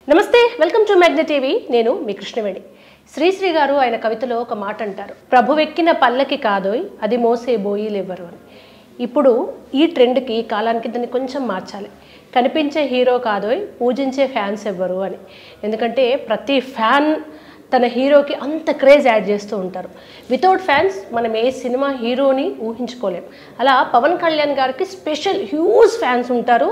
నమస్తే, welcome to magnet TV. నేను మీ కృష్ణవేణి. శ్రీశ్రీ గారు ఆయన కవితలో ఒక మాట అంటారు, ప్రభువెక్కిన పల్లకి కాదోయ్ అది మోసే బోయిలెవ్వరు అని. ఇప్పుడు ఈ ట్రెండ్కి కాలానికి దాన్ని కొంచెం మార్చాలి. కనిపించే హీరో కాదోయ్ పూజించే ఫ్యాన్స్ ఎవ్వరు అని. ఎందుకంటే ప్రతి ఫ్యాన్ తన హీరోకి అంత క్రేజ్ యాడ్ చేస్తూ ఉంటారు. వితౌట్ ఫ్యాన్స్ మనం ఏ సినిమా హీరోని ఊహించుకోలేం. అలా పవన్ కళ్యాణ్ గారికి స్పెషల్ హ్యూజ్ ఫ్యాన్స్ ఉంటారు.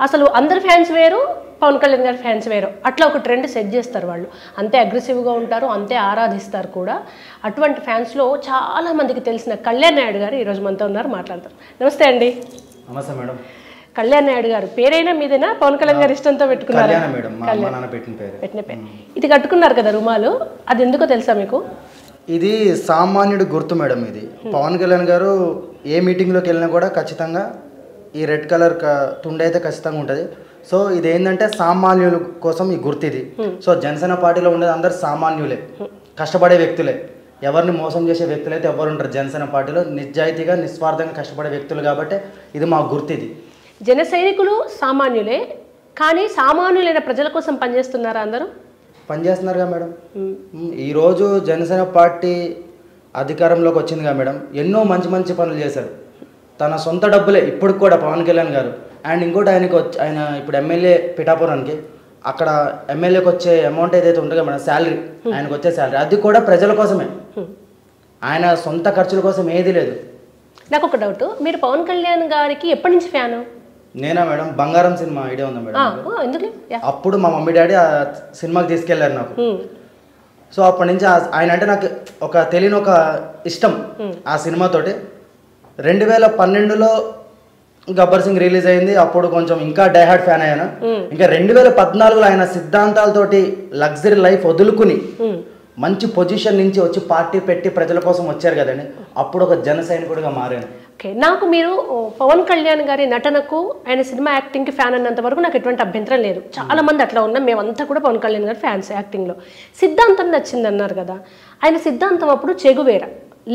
అసలు అందరి ఫ్యాన్స్ వేరు, పవన్ కళ్యాణ్ గారి ఫ్యాన్స్ వేరు. అట్లా ఒక ట్రెండ్ సెట్ చేస్తారు వాళ్ళు. అంతే అగ్రెసివ్గా ఉంటారు, అంతే ఆరాధిస్తారు కూడా. అటువంటి ఫ్యాన్స్లో చాలామందికి తెలిసిన కళ్యాణ్ నాయుడు గారు ఈరోజు మనతో ఉన్నారు, మాట్లాడతారు. నమస్తే అండి. నమస్తే మేడం. కళ్యాణ్ నాయుడు గారు పేరైనా మీదేనా, పవన్ కళ్యాణ్ గారు ఇష్టంతో పెట్టుకున్నారు? పెట్టిన పేరు. ఇది కట్టుకున్నారు కదా రుమాలు, అది ఎందుకో తెలుసా మీకు? ఇది సామాన్యుడి గుర్తు మేడం. ఇది పవన్ కళ్యాణ్ గారు ఏ మీటింగ్లోకి వెళ్ళినా కూడా ఖచ్చితంగా ఈ రెడ్ కలర్ తుండైతే అయితే ఖచ్చితంగా ఉంటుంది. సో ఇది ఏంటంటే సామాన్యుల కోసం ఈ గుర్తు ఇది. సో జనసేన పార్టీలో ఉండేది అందరు సామాన్యులే, కష్టపడే వ్యక్తులే. ఎవరిని మోసం చేసే వ్యక్తులు అయితే ఎవరు ఉంటారు జనసేన పార్టీలో? నిజాయితీగా నిస్వార్థంగా కష్టపడే వ్యక్తులు. కాబట్టి ఇది మా గుర్తు. ఇది జన సైనికులు సామాన్యులే, కానీ సామాన్యులైన ప్రజల కోసం పనిచేస్తున్నారా? అందరూ పనిచేస్తున్నారుగా మేడం. ఈరోజు జనసేన పార్టీ అధికారంలోకి వచ్చిందిగా మేడం. ఎన్నో మంచి మంచి పనులు చేశారు. తన సొంత డబ్బులే ఇప్పుడు కూడా పవన్ కళ్యాణ్ గారు. అండ్ ఇంకోటి ఆయన ఇప్పుడు ఎమ్మెల్యే పిఠాపురానికి, అక్కడ ఎమ్మెల్యేకి వచ్చే అమౌంట్ ఏదైతే ఉంటుందో మేడం, శాలరీ, ఆయనకు వచ్చే శాలరీ, అది కూడా ప్రజల కోసమే. ఆయన సొంత ఖర్చుల కోసం ఏది లేదు. నాకు ఒక డౌట్, మీరు పవన్ కళ్యాణ్ గారికి ఎప్పటి నుంచి ఫ్యాను? నేనా మేడం, బంగారం సినిమా ఐడియా ఉందా మేడం? అప్పుడు మా మమ్మీ డాడీ ఆ సినిమాకి తీసుకెళ్లారు నాకు. సో అప్పటి నుంచి ఆయన అంటే నాకు ఒక తెలియని ఒక ఇష్టం ఆ సినిమాతోటి. 2012లో గబ్బర్ సింగ్ రిలీజ్ అయింది. అప్పుడు కొంచెం ఇంకా డైహార్డ్ ఫ్యాన్ అయ్యాను. ఇంకా 2014లో ఆయన సిద్ధాంతాలతోటి లగ్జరీ లైఫ్ వదులుకుని మంచి పొజిషన్ నుంచి వచ్చి పార్టీ పెట్టి ప్రజల కోసం వచ్చారు కదండి. అప్పుడు ఒక జన సైనికుడిగా మారాను. ఓకే, నాకు మీరు పవన్ కళ్యాణ్ గారి నటనకు, ఆయన సినిమా యాక్టింగ్కి ఫ్యాన్ అన్నంత వరకు నాకు ఎటువంటి అభ్యంతరం లేదు. చాలా మంది అట్లా ఉన్నాం, మేమంతా కూడా పవన్ కళ్యాణ్ గారి ఫ్యాన్స్. యాక్టింగ్లో సిద్ధాంతం నచ్చింది అన్నారు కదా, ఆయన సిద్ధాంతం అప్పుడు చెగువేర,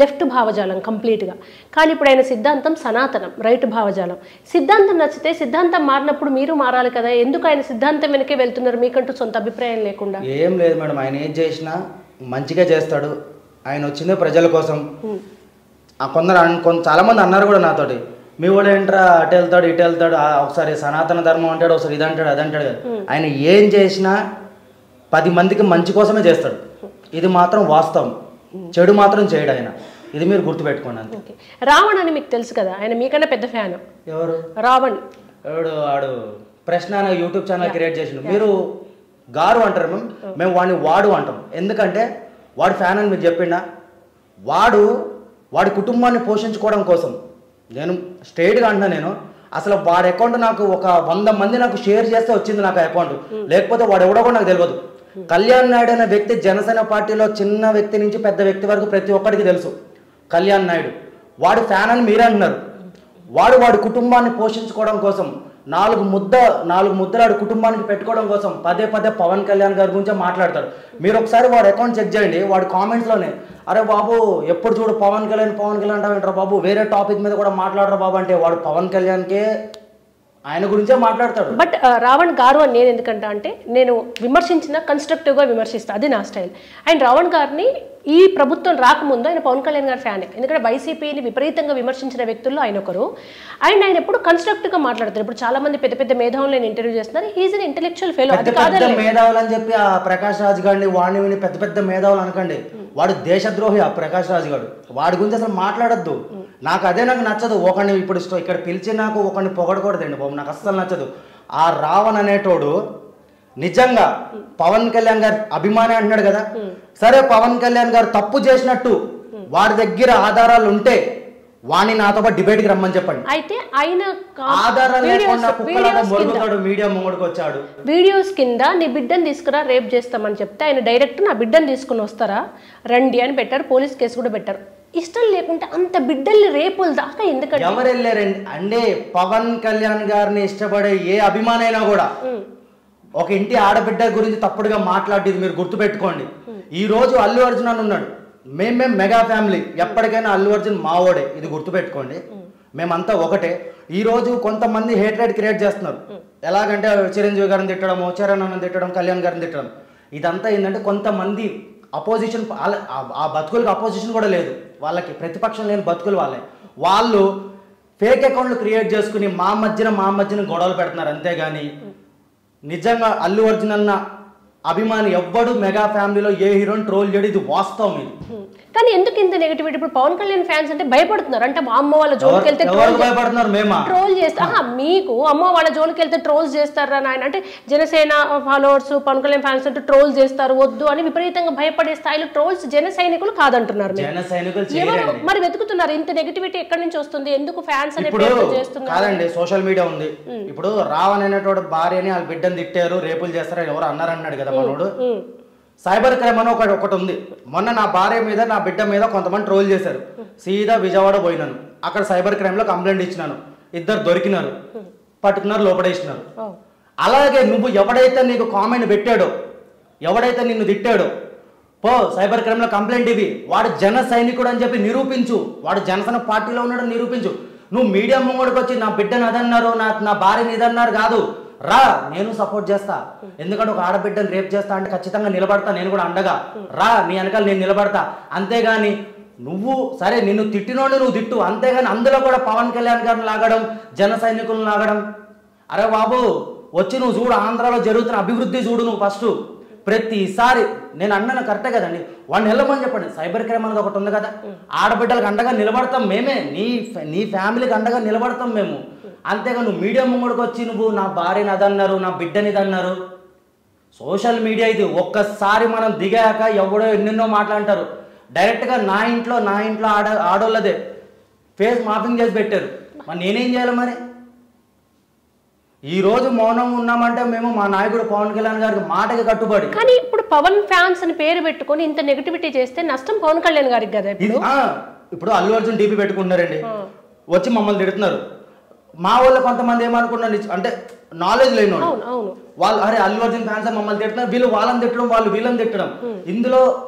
లెఫ్ట్ భావజాలం కంప్లీట్గా. కానీ ఇప్పుడు ఆయన సిద్ధాంతం సనాతనం, రైట్ భావజాలం. సిద్ధాంతం నచ్చితే సిద్ధాంతం మారినప్పుడు మీరు మారాలి కదా. ఎందుకు ఆయన సిద్ధాంతం వెనకే వెళ్తున్నారు మీకంటూ సొంత అభిప్రాయం లేకుండా? ఏం లేదు మేడం, ఆయన ఏం చేసినా మంచిగా చేస్తాడు. ఆయన వచ్చిందే ప్రజల కోసం. చాలా మంది అన్నారు కూడా నాతోటి, మీ వాడు ఏంట్రా అటు వెళ్తాడు ఇటు వెళ్తాడు, ఒకసారి సనాతన ధర్మం అంటాడు, ఒకసారి ఇది అంటాడు అది అంటాడు కదా. ఆయన ఏం చేసినా 10 మందికి మంచి కోసమే చేస్తాడు. ఇది మాత్రం వాస్తవం. చెడు మాత్రం చేయడు ఆయన. ఇది మీరు గుర్తుపెట్టుకోండి అంతే. రావణ్ అని మీకు తెలుసు కదా, ఆయన మీకన్నా పెద్ద ఫ్యాన్. ఎవరు? రావణ్. ఆడు ప్రశ్న అనే యూట్యూబ్ ఛానల్ క్రియేట్ చేసిండు. మీరు గారు అంటారు, మేము వాడిని వాడు అంటాం. ఎందుకంటే వాడు ఫ్యాన్ అని మీకు చెప్పిండా? వాడి కుటుంబాన్ని పోషించుకోవడం కోసం, నేను స్ట్రైట్గా అంటున్నా, నేను అసలు వాడి అకౌంట్ నాకు ఒక 100 మంది నాకు షేర్ చేస్తే వచ్చింది నాకు అకౌంట్. లేకపోతే వాడు ఎవడో కూడా నాకు తెలియదు. కళ్యాణ్ నాయుడు అనే వ్యక్తి జనసేన పార్టీలో చిన్న వ్యక్తి నుంచి పెద్ద వ్యక్తి వరకు ప్రతి ఒక్కరికి తెలుసు. కళ్యాణ్ నాయుడు వాడు ఫ్యాన్ అని మీరే అంటున్నారు. వాడి కుటుంబాన్ని పోషించుకోవడం కోసం 4 ముద్దలాడు కుటుంబానికి పెట్టుకోవడం కోసం పదే పవన్ కళ్యాణ్ గారి గురించే మాట్లాడతాడు. మీరు ఒకసారి వాడి అకౌంట్ చెక్ చేయండి. వాడి కామెంట్స్లోనే, అరే బాబు ఎప్పుడు చూడు పవన్ కళ్యాణ్ అంటావేంట్రా బాబు, వేరే టాపిక్ మీద కూడా మాట్లాడరా బాబు అంటే వాడు పవన్ కళ్యాణ్కే ఆయన గురించే మాట్లాడతాడు. బట్ రావణ్ గారు అని నేను ఎందుకంటా అంటే, నేను విమర్శించిన కన్స్ట్రక్టివ్గా విమర్శిస్తాను, అది నా స్టైల్. ఆయన రావణ్ గారిని ఈ ప్రభుత్వం రాకముందు ఆయన పవన్ కళ్యాణ్ గారి ఫ్యానే. ఎందుకంటే వైసీపీని విపరీతంగా విమర్శించిన వ్యక్తుల్లో ఆయన ఒకరు. ఆయన ఎప్పుడు కన్స్ట్రక్టివ్గా మాట్లాడతారు. ఇప్పుడు చాలా మంది పెద్ద మేధావులు నేను ఇంటర్వ్యూ చేస్తున్నారు. He is an intellectual fellow. అది కాదు మేధావులు అని చెప్పి ఆ ప్రకాష్ రాజ్ గారిని వాడిని విని పెద్ద మేధావులు అనకండి. వాడు దేశద్రోహి ఆ ప్రకాష్ రాజ్ గారు. వాడి గురించి అసలు మాట్లాడద్దు. నాకు నచ్చదు. ఒకరిని ఇప్పుడు ఇక్కడ పిలిచి నాకు ఒకరిని పొగడకూడదండి బాబు, నాకు అస్సలు నచ్చదు. ఆ రావణ్ అనేటోడు నిజంగా పవన్ కళ్యాణ్ గారి అభిమాని అంటున్నాడు కదా. సరే, పవన్ కళ్యాణ్ గారు తప్పు చేసినట్టు వాడి దగ్గర ఆధారాలు ఉంటే వాణ్ణి నాతో పాటు డిబేట్కి రమ్మని చెప్పండి. అయితే ఆయన ఆధారాలు లేకుండా కుక్కలాగా మొరుగుతాడు, మీడియా ముంగడికి వచ్చాడు. వీడియోస్ కింద నీ బిడ్డను తీసుకురా రేప్ చేస్తామని చెప్తే ఆయన డైరెక్ట్ నా బిడ్డను తీసుకుని వస్తారా రండి అని పెట్టారు. పోలీస్ కేసు కూడా పెట్టారు. ఇష్టం లేకుంటే అంత బిడ్డల్ని రేపుల దాకా ఎందుకంటే ఎవరు వెళ్ళారండి అంటే, పవన్ కళ్యాణ్ గారిని ఇష్టపడే ఏ అభిమానైనా కూడా ఒక ఇంటి ఆడబిడ్డ గురించి తప్పుడుగా మాట్లాడేది మీరు గుర్తుపెట్టుకోండి. ఈ రోజు అల్లు అర్జున్ అని ఉన్నాడు, మేము మెగా ఫ్యామిలీ, ఎప్పటికైనా అల్లు అర్జున్ మావోడే, ఇది గుర్తుపెట్టుకోండి. మేమంతా ఒకటే. ఈరోజు కొంతమంది హేట్రేట్ క్రియేట్ చేస్తున్నారు. ఎలాగంటే చిరంజీవి గారిని తిట్టడము, చరణ్ అన్నని తిట్టడం, కళ్యాణ్ గారిని తిట్టడం. ఇదంతా ఏంటంటే కొంతమంది అపోజిషన్, ఆ బతుకులకు అపోజిషన్ కూడా లేదు వాళ్ళకి, ప్రతిపక్షం లేని బతుకులు వాళ్ళే. వాళ్ళు ఫేక్ అకౌంట్లు క్రియేట్ చేసుకుని మా మధ్యన గొడవలు పెడుతున్నారు. అంతేగాని నిజంగా అల్లు అర్జున్ అన్న అభిమాని ఎవ్వడు మెగా ఫ్యామిలీలో ఏ హీరోని ట్రోల్ చేయడం ఇది వాస్తవం. ఇది కానీ ఎందుకు ఇంత నెగిటివిటీ? ఇప్పుడు పవన్ కళ్యాణ్ ఫ్యాన్స్ అంటే భయపడుతున్నారు. అంటే అమ్మ వాళ్ళ జోలికి వెళ్తే ట్రోల్ చేస్తా, మీకు అమ్మ వాళ్ళ జోలికి వెళ్తే ట్రోల్స్ చేస్తారా నాయన అంటే జనసేన ఫాలోవర్స్ పవన్ కళ్యాణ్ ఫ్యాన్స్ అంటే ట్రోల్ చేస్తారు వద్దు అని విపరీతంగా భయపడే స్థాయిలో ట్రోల్స్ జన సైనికులు కాదంటున్నారు. మరి వెతుకుతున్నారు ఇంత నెగిటివిటీ ఎక్కడి నుంచి వస్తుంది? ఎందుకు ఫ్యాన్స్ అనే పేరు చేస్తున్నారు? కాదండి, సోషల్ మీడియా ఉంది. ఇప్పుడు రావణ్ అనేటువంటి భార్యని వాళ్ళ బిడ్డను తిట్టారు, రేపులు చేస్తారని ఎవరు అన్నారన్నాడు కదా మనోడు. సైబర్ క్రైమ్ అని ఒకటి ఉంది. మొన్న నా భార్య మీద నా బిడ్డ మీద కొంతమంది ట్రోల్ చేశారు. సీదా విజయవాడ పోయినాను, అక్కడ సైబర్ క్రైమ్లో కంప్లైంట్ ఇచ్చినాను. 2 దొరికినారు, పట్టుకున్నారు, లోపడేసినారు. అలాగే నువ్వు ఎవడైతే నీకు కామెంట్ పెట్టాడో, ఎవడైతే నిన్ను తిట్టాడో, పో సైబర్ క్రైమ్లో కంప్లైంట్ ఇవి. వాడు జన సైనికుడు అని చెప్పి నిరూపించు. వాడు జనసేన పార్టీలో ఉన్నాడని నిరూపించు. నువ్వు మీడియా ముంగడికి వచ్చి నా బిడ్డను అదన్నారు, నా భార్యని ఇదన్నారు కాదు. రా, నేను సపోర్ట్ చేస్తా. ఎందుకంటే ఒక ఆడబిడ్డను రేప్ చేస్తా అంటే ఖచ్చితంగా నిలబడతా, నేను కూడా అండగా. రా, నీ వెనకాల నేను నిలబడతా. అంతేగాని నువ్వు సరే నిన్ను తిట్టినోడు నువ్వు తిట్టు, అంతేగాని అందులో కూడా పవన్ కళ్యాణ్ గారిని లాగడం, జన సైనికులను లాగడం. అరే బాబు, వచ్చి నువ్వు చూడు, ఆంధ్రాలో జరుగుతున్న అభివృద్ధి చూడు. నువ్వు ఫస్ట్ ప్రతిసారి నేను అన్నాను కరెక్టే కదండి, వాడిని వెళ్ళమని చెప్పండి. సైబర్ క్రైమ్ అనేది ఒకటి ఉంది కదా, ఆడబిడ్డలకు అండగా నిలబడతాం మేమే, నీ ఫ్యామిలీకి అండగా నిలబడతాం మేము. అంతేగా నువ్వు మీడియా ముంగడికి వచ్చి నువ్వు నా భార్యని అదన్నారు, నా బిడ్డని ఇదన్నారు. సోషల్ మీడియా ఇది. ఒక్కసారి మనం దిగాక ఎవడో ఎన్నెన్నో మాట్లాంటారు. డైరెక్ట్గా నా ఇంట్లో ఆడోళ్ళదే ఫేస్ మాఫింగ్ చేసి పెట్టారు. మరి నేనేం చేయాలి? మరి ఈరోజు మౌనం ఉన్నామంటే మేము మా నాయకుడు పవన్ కళ్యాణ్ గారికి మాటకి కట్టుబడి. కానీ ఇప్పుడు పవన్ ఫ్యాన్స్ అని పేరు పెట్టుకొని ఇంత నెగిటివిటీ చేస్తే నష్టం పవన్ కళ్యాణ్ గారికి కదా. ఇప్పుడు అల్లు అర్జున్ డీపీ పెట్టుకుంటున్నారండి, వచ్చి మమ్మల్ని తిడుతున్నారు. మా వాళ్ళు కొంతమంది ఏమనుకున్నారు అంటే నాలెడ్జ్ లేని వాళ్ళు, అరే అల్లు అర్జున్ ఫ్యాన్స్ మమ్మల్ని తిడుతున్నారు, వీళ్ళు వాళ్ళని తిట్టడం, వాళ్ళు వీళ్ళని తిట్టడం. ఇందులో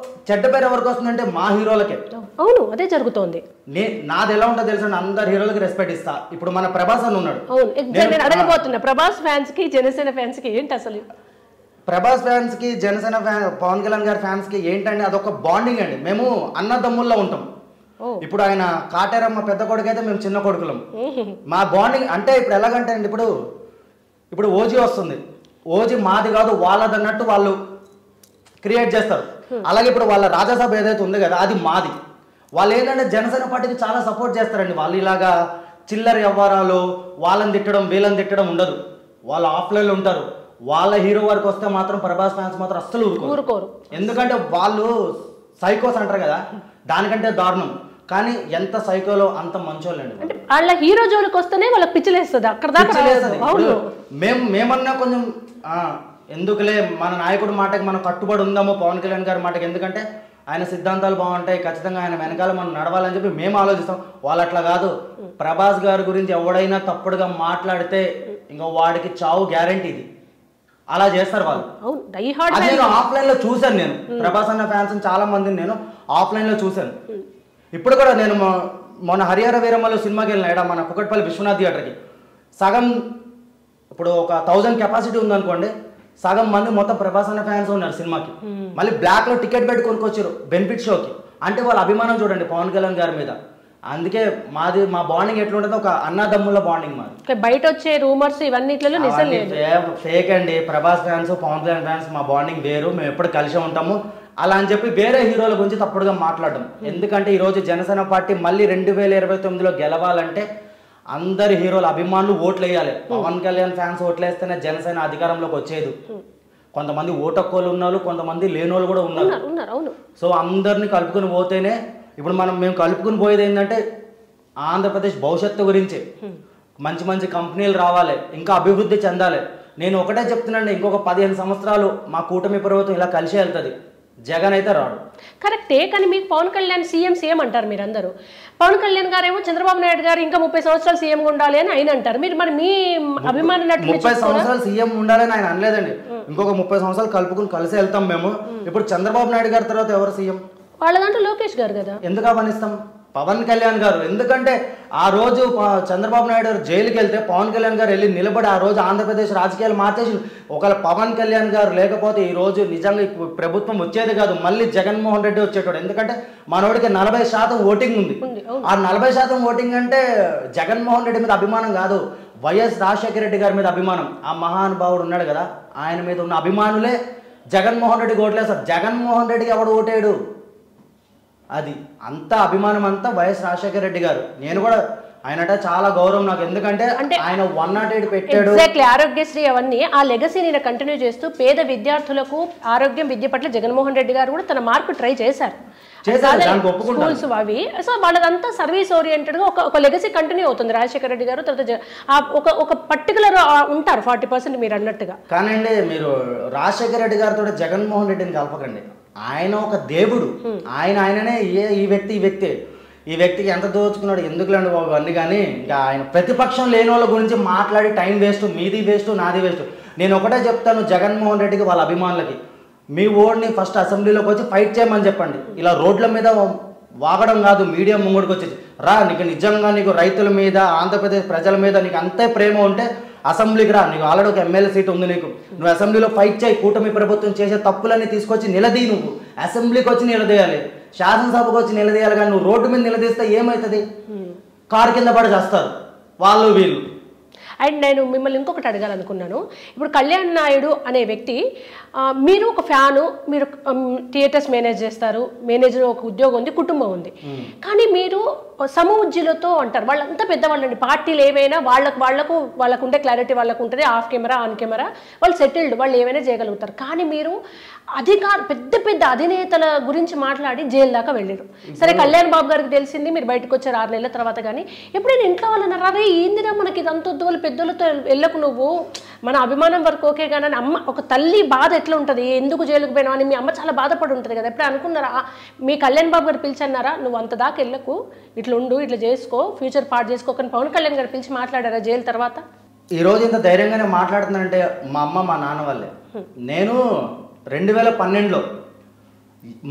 చెడ్డ పేరు ఎవరికి వస్తుందంటే మా హీరోలకే. అవును, అదే జరుగుతోంది. నాది ఎలా ఉంటుందో తెలుసా, అందరు హీరోలకి రెస్పెక్ట్ ఇస్తా. ఇప్పుడు మన ప్రభాస్ అని ఉన్నాడు. అడగబోతున్నా, ప్రభాస్ ఫ్యాన్స్ కి జనసేన ఫ్యాన్స్ కి ఏంటి అసలు? ప్రభాస్ ఫ్యాన్స్ కి జనసేన పవన్ కళ్యాణ్ గారి ఫ్యాన్స్ కి ఏంటంటే అదొక బాండింగ్ అండి. మేము అన్నదమ్ముల్లో ఉంటాం. ఇప్పుడు ఆయన కాటేరమ్మ పెద్ద కొడుకు అయితే మేము చిన్న కొడుకులం. మా బాండింగ్ అంటే ఇప్పుడు ఎలాగంటే అండి, ఇప్పుడు ఓజీ వస్తుంది, ఓజీ మాది కాదు వాళ్ళది అన్నట్టు వాళ్ళు క్రియేట్ చేస్తారు. అలాగే ఇప్పుడు వాళ్ళ రాజ్యసభ ఏదైతే ఉంది కదా అది మాది. వాళ్ళు ఏంటంటే జనసేన పార్టీకి చాలా సపోర్ట్ చేస్తారండి. వాళ్ళు ఇలాగా చిల్లర వ్యవహారాలు, వాళ్ళని తిట్టడం వీళ్ళని తిట్టడం ఉండదు. వాళ్ళు ఆఫ్లైన్లో ఉంటారు. వాళ్ళ హీరో వరకు వస్తే మాత్రం ప్రభాస్ ఫ్యాన్స్ మాత్రం అస్సలు ఊరుకోరు. ఎందుకంటే వాళ్ళు సైకోస్ అంటారు కదా, దానికంటే దారుణం. కానీ ఎంత సైకోలో అంత మంచోళ్ళండి. అంటే వాళ్ళ హీరో జోలికి వస్తేనే వాళ్ళకి పిచ్చిలేస్తుంది. అక్కడ దాకా మేమన్నా కొంచెం ఎందుకులే మన నాయకుడి మాటకి మనం కట్టుబడి ఉందామో పవన్ కళ్యాణ్ గారి మాటకి, ఎందుకంటే ఆయన సిద్ధాంతాలు బాగుంటాయి, ఖచ్చితంగా ఆయన వెనకాల మనం నడవాలని చెప్పి మేము ఆలోచిస్తాం. వాళ్ళు అట్లా కాదు. ప్రభాస్ గారి గురించి ఎవడైనా తప్పుడుగా మాట్లాడితే ఇంకా వాడికి చావు గ్యారంటీ. ఇది అలా చేస్తారు వాళ్ళు. అది నేను ఆఫ్లైన్ లో చూశాను. నేను ప్రభాస్ అన్న ఫ్యాన్స్ చాలా మందిని నేను ఆఫ్లైన్ లో చూశాను. ఇప్పుడు కూడా నేను మొన్న హరిహర వీరమ్మలో సినిమాకి వెళ్ళిన మన కుకట్పల్లి విశ్వనాథ్ థియేటర్కి సగం, ఇప్పుడు ఒక 1000 కెపాసిటీ ఉందనుకోండి, సగం మంది మొత్తం ప్రభాస్ అన్న ఫ్యాన్స్ ఉన్నారు సినిమాకి. మళ్ళీ బ్లాక్ లో టికెట్ పెట్టి కొనుక్కొచ్చారు బెనిఫిట్ షోకి. అంటే వాళ్ళ అభిమానం చూడండి పవన్ కళ్యాణ్ గారి మీద. అందుకే మా బాండింగ్ ఎట్లుంటుందో ఒక అన్నదమ్ముల బాండింగ్ మాది. బయట వచ్చే రూమర్స్ ఇవన్నీ ఫేక్ అండి. ప్రభాస్ ఫ్యాన్స్ పవన్ కళ్యాణ్ ఫ్యాన్స్ మా బాండింగ్ వేరు, మేము ఎప్పుడు కలిసి ఉంటాము. అలా అని చెప్పి వేరే హీరోల గురించి తప్పుడుగా మాట్లాడడం. ఎందుకంటే ఈరోజు జనసేన పార్టీ మళ్ళీ 2029లో గెలవాలంటే అందరి హీరోల అభిమానులు ఓట్లు వేయాలి. పవన్ కళ్యాణ్ ఫ్యాన్స్ ఓట్లు వేస్తేనే జనసేన అధికారంలోకి వచ్చేది. కొంతమంది ఓటక్కోలు ఉన్నారు, కొంతమంది లేనోళ్ళు కూడా ఉన్నారు. సో అందరిని కలుపుకుని పోతేనే, ఇప్పుడు మేము కలుపుకుని పోయేది ఏంటంటే ఆంధ్రప్రదేశ్ భవిష్యత్తు గురించి. మంచి మంచి కంపెనీలు రావాలి, ఇంకా అభివృద్ధి చెందాలి. నేను ఒకటే చెప్తున్నాండి, ఇంకొక 15 సంవత్సరాలు మా కూటమి ప్రభుత్వం ఇలా కలిసి వెళ్తుంది. జగన్ అయితే రాడు. కరెక్టే, కానీ మీకు పవన్ కళ్యాణ్ సీఎం అంటారు మీరందరూ. పవన్ కళ్యాణ్ గారు ఏమో చంద్రబాబు నాయుడు గారు ఇంకా 30 సంవత్సరాలు సీఎంగా ఉండాలి అని ఆయన అంటారు. మీరు మరి మీ అభిమాని 30 సంవత్సరాలు సీఎం ఉండాలని ఆయన అనలేదండి. ఇంకొక 30 సంవత్సరాలు కలుపుకుని కలిసి వెళ్తాం మేము. ఇప్పుడు చంద్రబాబు నాయుడు గారి తర్వాత ఎవరు సీఎం? వాళ్ళ దాంట్లో లోకేష్ గారు కదా. ఎందుకు అవనిస్తాం? పవన్ కళ్యాణ్ గారు. ఎందుకంటే ఆ రోజు చంద్రబాబు నాయుడు గారు జైలుకి వెళ్తే పవన్ కళ్యాణ్ గారు వెళ్ళి నిలబడి ఆ రోజు ఆంధ్రప్రదేశ్ రాజకీయాలు మార్చేసి, ఒకవేళ పవన్ కళ్యాణ్ గారు లేకపోతే ఈ రోజు నిజంగా ప్రభుత్వం వచ్చేది కాదు, మళ్ళీ జగన్మోహన్ రెడ్డి వచ్చేటోడు. ఎందుకంటే మనోడికి 40% ఓటింగ్ ఉంది. ఆ 40% ఓటింగ్ అంటే జగన్మోహన్ రెడ్డి మీద అభిమానం కాదు, వైఎస్ రాజశేఖర రెడ్డి గారి మీద అభిమానం. ఆ మహానుభావుడు ఉన్నాడు కదా, ఆయన మీద ఉన్న అభిమానులే జగన్మోహన్ రెడ్డికి ఓట్లేస్తారు. జగన్మోహన్ రెడ్డికి ఎవడు ఓటేడు? అది అంత అభిమానం అంతా వైఎస్ రాజశేఖర రెడ్డి గారు. నేను కూడా ఆయనట చాలా గౌరవం నాకు, ఎందుకంటే ఆయన 108 పెట్టాడు. ఎగ్జాక్ట్లీ, ఆరోగ్యశ్రీ అవన్నీ ఆ లెగసీని కంటిన్యూ చేస్తూ పేద విద్యార్థులకు ఆరోగ్యం విద్య పట్ల జగన్మోహన్ రెడ్డి గారు కూడా తన మార్పు ట్రై చేశారు. స్కూల్స్ అవి, సో వాళ్ళదంతా సర్వీస్ ఓరియంటెడ్ గా ఒక లెగసీ కంటిన్యూ అవుతుంది. రాజశేఖర రెడ్డి గారు తర్వాత ఒక పర్టికులర్ ఉంటారు 40% మీరు అన్నట్టుగా. కానండి మీరు రాజశేఖర రెడ్డి గారితో జగన్మోహన్ రెడ్డిని కలపకండి. ఆయన ఒక దేవుడు, ఆయననే ఈ వ్యక్తికి ఎంత దోచుకున్నాడు ఎందుకులేండి బాబు అన్నీ. కానీ ఇంకా ఆయన ప్రతిపక్షం లేని వాళ్ళ గురించి మాట్లాడి టైం వేస్ట్, మీది వేస్ట్, నాది వేస్ట్. నేను ఒకటే చెప్తాను జగన్మోహన్ రెడ్డికి, వాళ్ళ అభిమానులకి, మీ ఓడిని ఫస్ట్ అసెంబ్లీలోకి వచ్చి ఫైట్ చేయమని చెప్పండి. ఇలా రోడ్ల మీద వాగడం కాదు, మీడియా ముంగడికి వచ్చేసి రా, నీకు నిజంగా నీకు రైతుల మీద ఆంధ్రప్రదేశ్ ప్రజల మీద నీకు అంతే ప్రేమ ఉంటే అసెంబ్లీకి రా, నీకు ఆల్రెడీ ఒక ఎమ్మెల్యే సీట్ ఉంది, నువ్వు అసెంబ్లీలో ఫైట్ చేయి. కూటమి ప్రభుత్వం చేసే తప్పులన్నీ తీసుకొచ్చి నిలదీ, నువ్వు అసెంబ్లీకి వచ్చి నిలదీయాలి, శాసనసభకు వచ్చి నిలదీయాలి. కానీ నువ్వు రోడ్డు మీద నిలదీస్తే ఏమవుతుంది? కారు కింద పడి చేస్తారు వాళ్ళు వీళ్ళు. అండ్ నేను మిమ్మల్ని ఇంకొకటి అడగాలనుకున్నాను. ఇప్పుడు కళ్యాణ్ నాయుడు అనే వ్యక్తి, మీరు ఒక ఫ్యాను, మీరు థియేటర్స్ మేనేజ్ చేస్తారు, మేనేజర్ ఒక ఉద్యోగం ఉంది, కుటుంబం ఉంది, కానీ మీరు సమూజ్జులతో అంటారు. వాళ్ళంతా పెద్దవాళ్ళండి, పార్టీలు ఏమైనా వాళ్ళకు ఉండే క్లారిటీ వాళ్ళకు ఉంటుంది, ఆఫ్ కెమెరా ఆన్ కెమెరా వాళ్ళు సెటిల్డ్, వాళ్ళు ఏమైనా చేయగలుగుతారు. కానీ మీరు పెద్ద అధినేతల గురించి మాట్లాడి జైలు దాకా వెళ్ళారు. సరే, కళ్యాణ్ బాబు గారికి తెలిసింది, మీరు బయటకు వచ్చారు 6 నెలల తర్వాత. కానీ ఎప్పుడైనా ఇంట్లో వాళ్ళు అన్నారు, అరే ఏందిరా మనకి ఇదంతా వాళ్ళు పెద్దలతో వెళ్ళకు, నువ్వు మన అభిమానం వరకు ఓకే కానీ అమ్మ, ఒక తల్లి బాధ ఎట్లా ఉంటుంది, ఎందుకు జైలుకు పోయినావు అని మీ అమ్మ చాలా బాధపడి ఉంటుంది కదా. ఎప్పుడు అనుకున్నారా మీ కళ్యాణ్ బాబు గారు పిలిచన్నారా, నువ్వు అంత దాకా వెళ్ళకు, ఇట్లా ఉండు, ఇట్లా చేసుకో, ఫ్యూచర్ పార్ట్ చేసుకోకని పవన్ కళ్యాణ్ గారు పిలిచి మాట్లాడారా జైలు తర్వాత? ఈ రోజు ఇంత ధైర్యంగానే మాట్లాడుతున్నానంటే మా అమ్మ మా నాన్న వల్లే. నేను 2012లో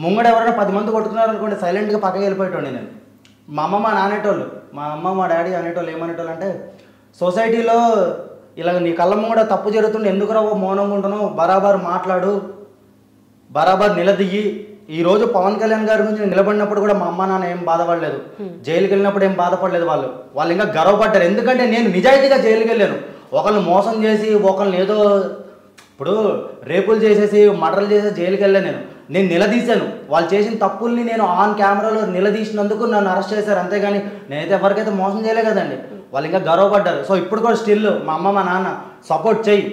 ముంగడ ఎవరైనా 10 మంది కొట్టుకున్నారు అనుకోండి, సైలెంట్గా పక్కకి వెళ్ళిపోయేటోండి నేను. మా అమ్మ మా నానేటోళ్ళు, మా అమ్మ మా డాడీ అనేటోళ్ళు ఏమనేటోళ్ళు అంటే, సొసైటీలో ఇలా నీ కళ్ళ ముంగడ తప్పు జరుగుతుండే ఎందుకు రావో మౌనంగా ఉంటున్నావు, బరాబర్ మాట్లాడు, బరాబర్ నిలదీయి. ఈరోజు పవన్ కళ్యాణ్ గారి గురించి నిలబడినప్పుడు కూడా మా అమ్మ నాన్న ఏం బాధపడలేదు, జైలుకి వెళ్ళినప్పుడు ఏం బాధపడలేదు. వాళ్ళు ఇంకా గర్వపడ్డారు. ఎందుకంటే నేను నిజాయితీగా జైలుకి వెళ్ళాను. ఒకళ్ళని మోసం చేసి, ఒకళ్ళని ఏదో ఇప్పుడు రేపులు చేసేసి, మర్డర్లు చేసేసి జైలుకి వెళ్ళాను. నేను నిలదీశాను. వాళ్ళు చేసిన తప్పుల్ని నేను ఆన్ కెమెరాలో నిలదీసినందుకు నన్ను అరెస్ట్ చేశారు. అంతేగాని నేనైతే ఎవరికైతే మోసం చేయలే కదండి. వాళ్ళు ఇంకా గర్వపడ్డారు. సో ఇప్పుడు కూడా స్టిల్ మా అమ్మ మా నాన్న సపోర్ట్ చెయ్యి,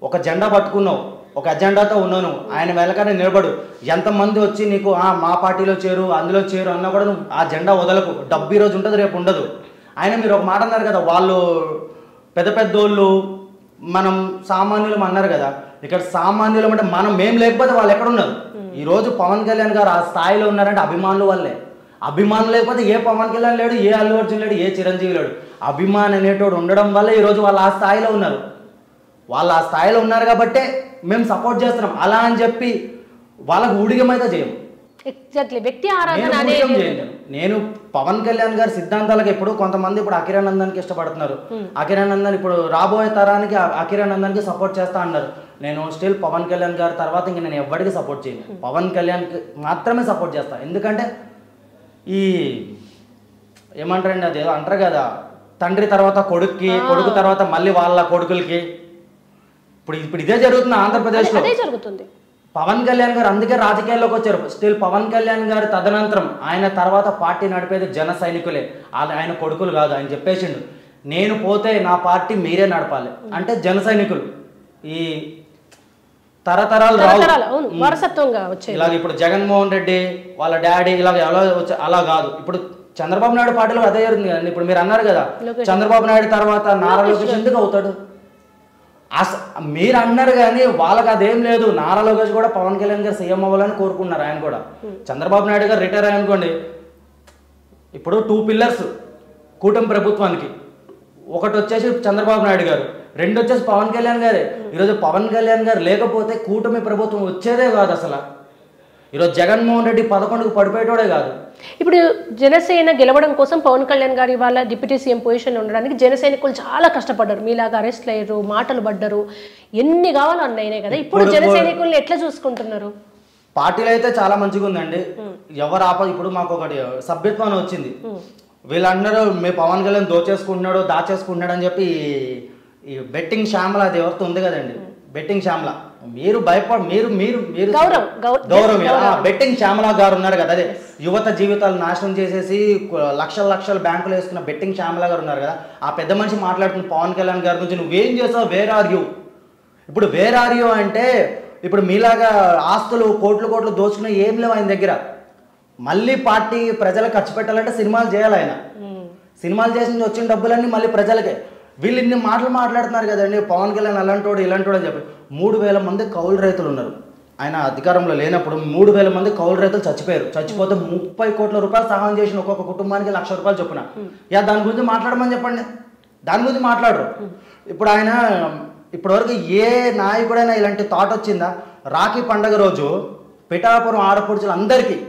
ఒక జెండా పట్టుకున్నావు, ఒక అజెండాతో ఉన్నాను, ఆయన వెనకనే నిలబడు. ఎంతమంది వచ్చి నీకు మా పార్టీలో చేరు, అందులో చేరు అన్నా కూడా నువ్వు ఆ జెండా వదలకు. డబ్బు ఈరోజు ఉంటుంది, రేపు ఉండదు. ఆయన మీరు ఒక మాట అన్నారు కదా, వాళ్ళు పెద్దోళ్ళు, మనం సామాన్యులం అన్నారు కదా. ఇక్కడ సామాన్యులం అంటే మేము లేకపోతే వాళ్ళు ఎక్కడున్నారు? ఈరోజు పవన్ కళ్యాణ్ గారు ఆ స్థాయిలో ఉన్నారంటే అభిమానుల వల్లే. అభిమానులు లేకపోతే ఏ పవన్ కళ్యాణ్ లేడు, ఏ అల్లు అర్జున్ లేడు, ఏ చిరంజీవి లేడు. అభిమాని అనేటోడు ఉండడం వల్ల ఈరోజు వాళ్ళు ఆ స్థాయిలో ఉన్నారు. వాళ్ళు ఆ స్థాయిలో ఉన్నారు కాబట్టే మేము సపోర్ట్ చేస్తున్నాం. అలా అని చెప్పి వాళ్ళకు ఊడిగమైతే చేయం. ఎగ్జాక్ట్లీ, వ్యక్తి ఆరాధన. నేను పవన్ కళ్యాణ్ గారి సిద్ధాంతాలకు ఎప్పుడు కొంతమంది ఇప్పుడు అఖిరానందన్కి ఇష్టపడుతున్నారు. అఖిరానందన్ ఇప్పుడు రాబోయే తరానికి అఖిరానందన్కి సపోర్ట్ చేస్తా అన్నారు. నేను స్టిల్ పవన్ కళ్యాణ్ గారి తర్వాత ఇంక నేను ఎవరికి సపోర్ట్ చేయను, పవన్ కళ్యాణ్కి మాత్రమే సపోర్ట్ చేస్తాను. ఎందుకంటే ఈ ఏమంటారండి, అది ఏదో అంటారు కదా, తండ్రి తర్వాత కొడుక్కి, కొడుకు తర్వాత మళ్ళీ వాళ్ళ కొడుకులకి. ఇప్పుడు ఇదే జరుగుతుంది ఆంధ్రప్రదేశ్లో. జరుగుతుంది. పవన్ కళ్యాణ్ గారు అందుకే రాజకీయాల్లోకి వచ్చారు. స్టిల్ పవన్ కళ్యాణ్ గారు తదనంతరం ఆయన తర్వాత పార్టీ నడిపేది జన సైనికులే, ఆయన కొడుకులు కాదు. ఆయన చెప్పేసిండు, నేను పోతే నా పార్టీ మీరే నడపాలి అంటే జన సైనికులు. ఈ తరతరాలు వారసత్వంగా వచ్చే ఇలాగ ఇప్పుడు జగన్మోహన్ రెడ్డి వాళ్ళ డాడీ ఇలాగ ఎలా వచ్చి అలా కాదు. ఇప్పుడు చంద్రబాబు నాయుడు పార్టీలో అదే జరుగుతుంది కదండి. ఇప్పుడు మీరు అన్నారు కదా, చంద్రబాబు నాయుడు తర్వాత నారా లోకేష్ ఎందుకు అవుతాడు? మీరు అన్నారు కానీ వాళ్ళకి అదేం లేదు. నారా లోకేష్ కూడా పవన్ కళ్యాణ్ గారు సీఎం అవ్వాలని కోరుకున్నారు. ఆయన కూడా చంద్రబాబు నాయుడు గారు రిటైర్ అయ్యనుకోండి, ఇప్పుడు 2 పిల్లర్స్ కూటమి ప్రభుత్వానికి. ఒకటి వచ్చేసి చంద్రబాబు నాయుడు గారు, 2 వచ్చేసి పవన్ కళ్యాణ్ గారే. ఈరోజు పవన్ కళ్యాణ్ గారు లేకపోతే కూటమి ప్రభుత్వం వచ్చేదే కాదు అసలు. ఈరోజు జగన్మోహన్ రెడ్డి 11కు పడిపోయేటోడే కాదు. ఇప్పుడు జనసేన గెలవడం కోసం పవన్ కళ్యాణ్ గారి వాళ్ళ డిప్యూటీ సీఎం పొజిషన్లో ఉండడానికి జనసైనికులు చాలా కష్టపడ్డారు. మీలాగా అరెస్ట్ అయ్యారు, మాటలు పడ్డారు, ఎన్ని కావాలో అన్నయ్యనే కదా. ఇప్పుడు జనసైనికుల్ని ఎట్లా చూసుకుంటున్నారు? పార్టీలో అయితే చాలా మంచిగా ఉందండి. ఎవరు ఇప్పుడు మాకు ఒకటి సభ్యత్వం వచ్చింది. వీళ్ళందరూ మీ పవన్ కళ్యాణ్ దోచేసుకుంటున్నాడు దాచేసుకుంటున్నాడు అని చెప్పి ఈ బెట్టింగ్ శ్యామల అది ఎవరితో ఉంది కదండి, బెట్టింగ్ శ్యామల. మీరు మీరు గౌరవం బెట్టింగ్ శ్యామల గారు ఉన్నారు కదా, అదే యువత జీవితాలు నాశనం చేసేసి లక్షల బ్యాంకులు వేసుకున్న బెట్టింగ్ శ్యామల గారు ఉన్నారు కదా, ఆ పెద్ద మనిషి మాట్లాడుతున్న పవన్ కళ్యాణ్ గారి గురించి నువ్వేం చేసావు, వేర్ ఆర్ యూ. ఇప్పుడు వేర్ ఆర్ యూ అంటే ఇప్పుడు మీలాగా ఆస్తులు కోట్లు దోచుకునే ఏం లేవు ఆయన దగ్గర. మళ్ళీ పార్టీ ప్రజలకు ఖర్చు పెట్టాలంటే సినిమాలు చేయాలి ఆయన. సినిమాలు చేసి వచ్చిన డబ్బులన్నీ మళ్ళీ ప్రజలకే. వీళ్ళు ఇన్ని మాటలు మాట్లాడుతున్నారు కదండి, పవన్ కళ్యాణ్ అలాంటోడు ఇలాంటోడు అని చెప్పి. 3000 మంది కౌలు రైతులు ఉన్నారు ఆయన అధికారంలో లేనప్పుడు. 3000 మంది కౌలు రైతులు చచ్చిపోయారు. చచ్చిపోతే 30 కోట్ల రూపాయలు సహాయం చేసిన ఒక్కొక్క కుటుంబానికి 1,00,000 రూపాయలు చొప్పున. దాని గురించి మాట్లాడమని చెప్పండి, దాని గురించి మాట్లాడరు. ఇప్పుడు ఆయన ఇప్పటివరకు ఏ నాయకుడైనా ఇలాంటి థాట్ వచ్చిందా? రాఖీ పండగ రోజు పిఠాపురం ఆడపడుచులు అందరికీ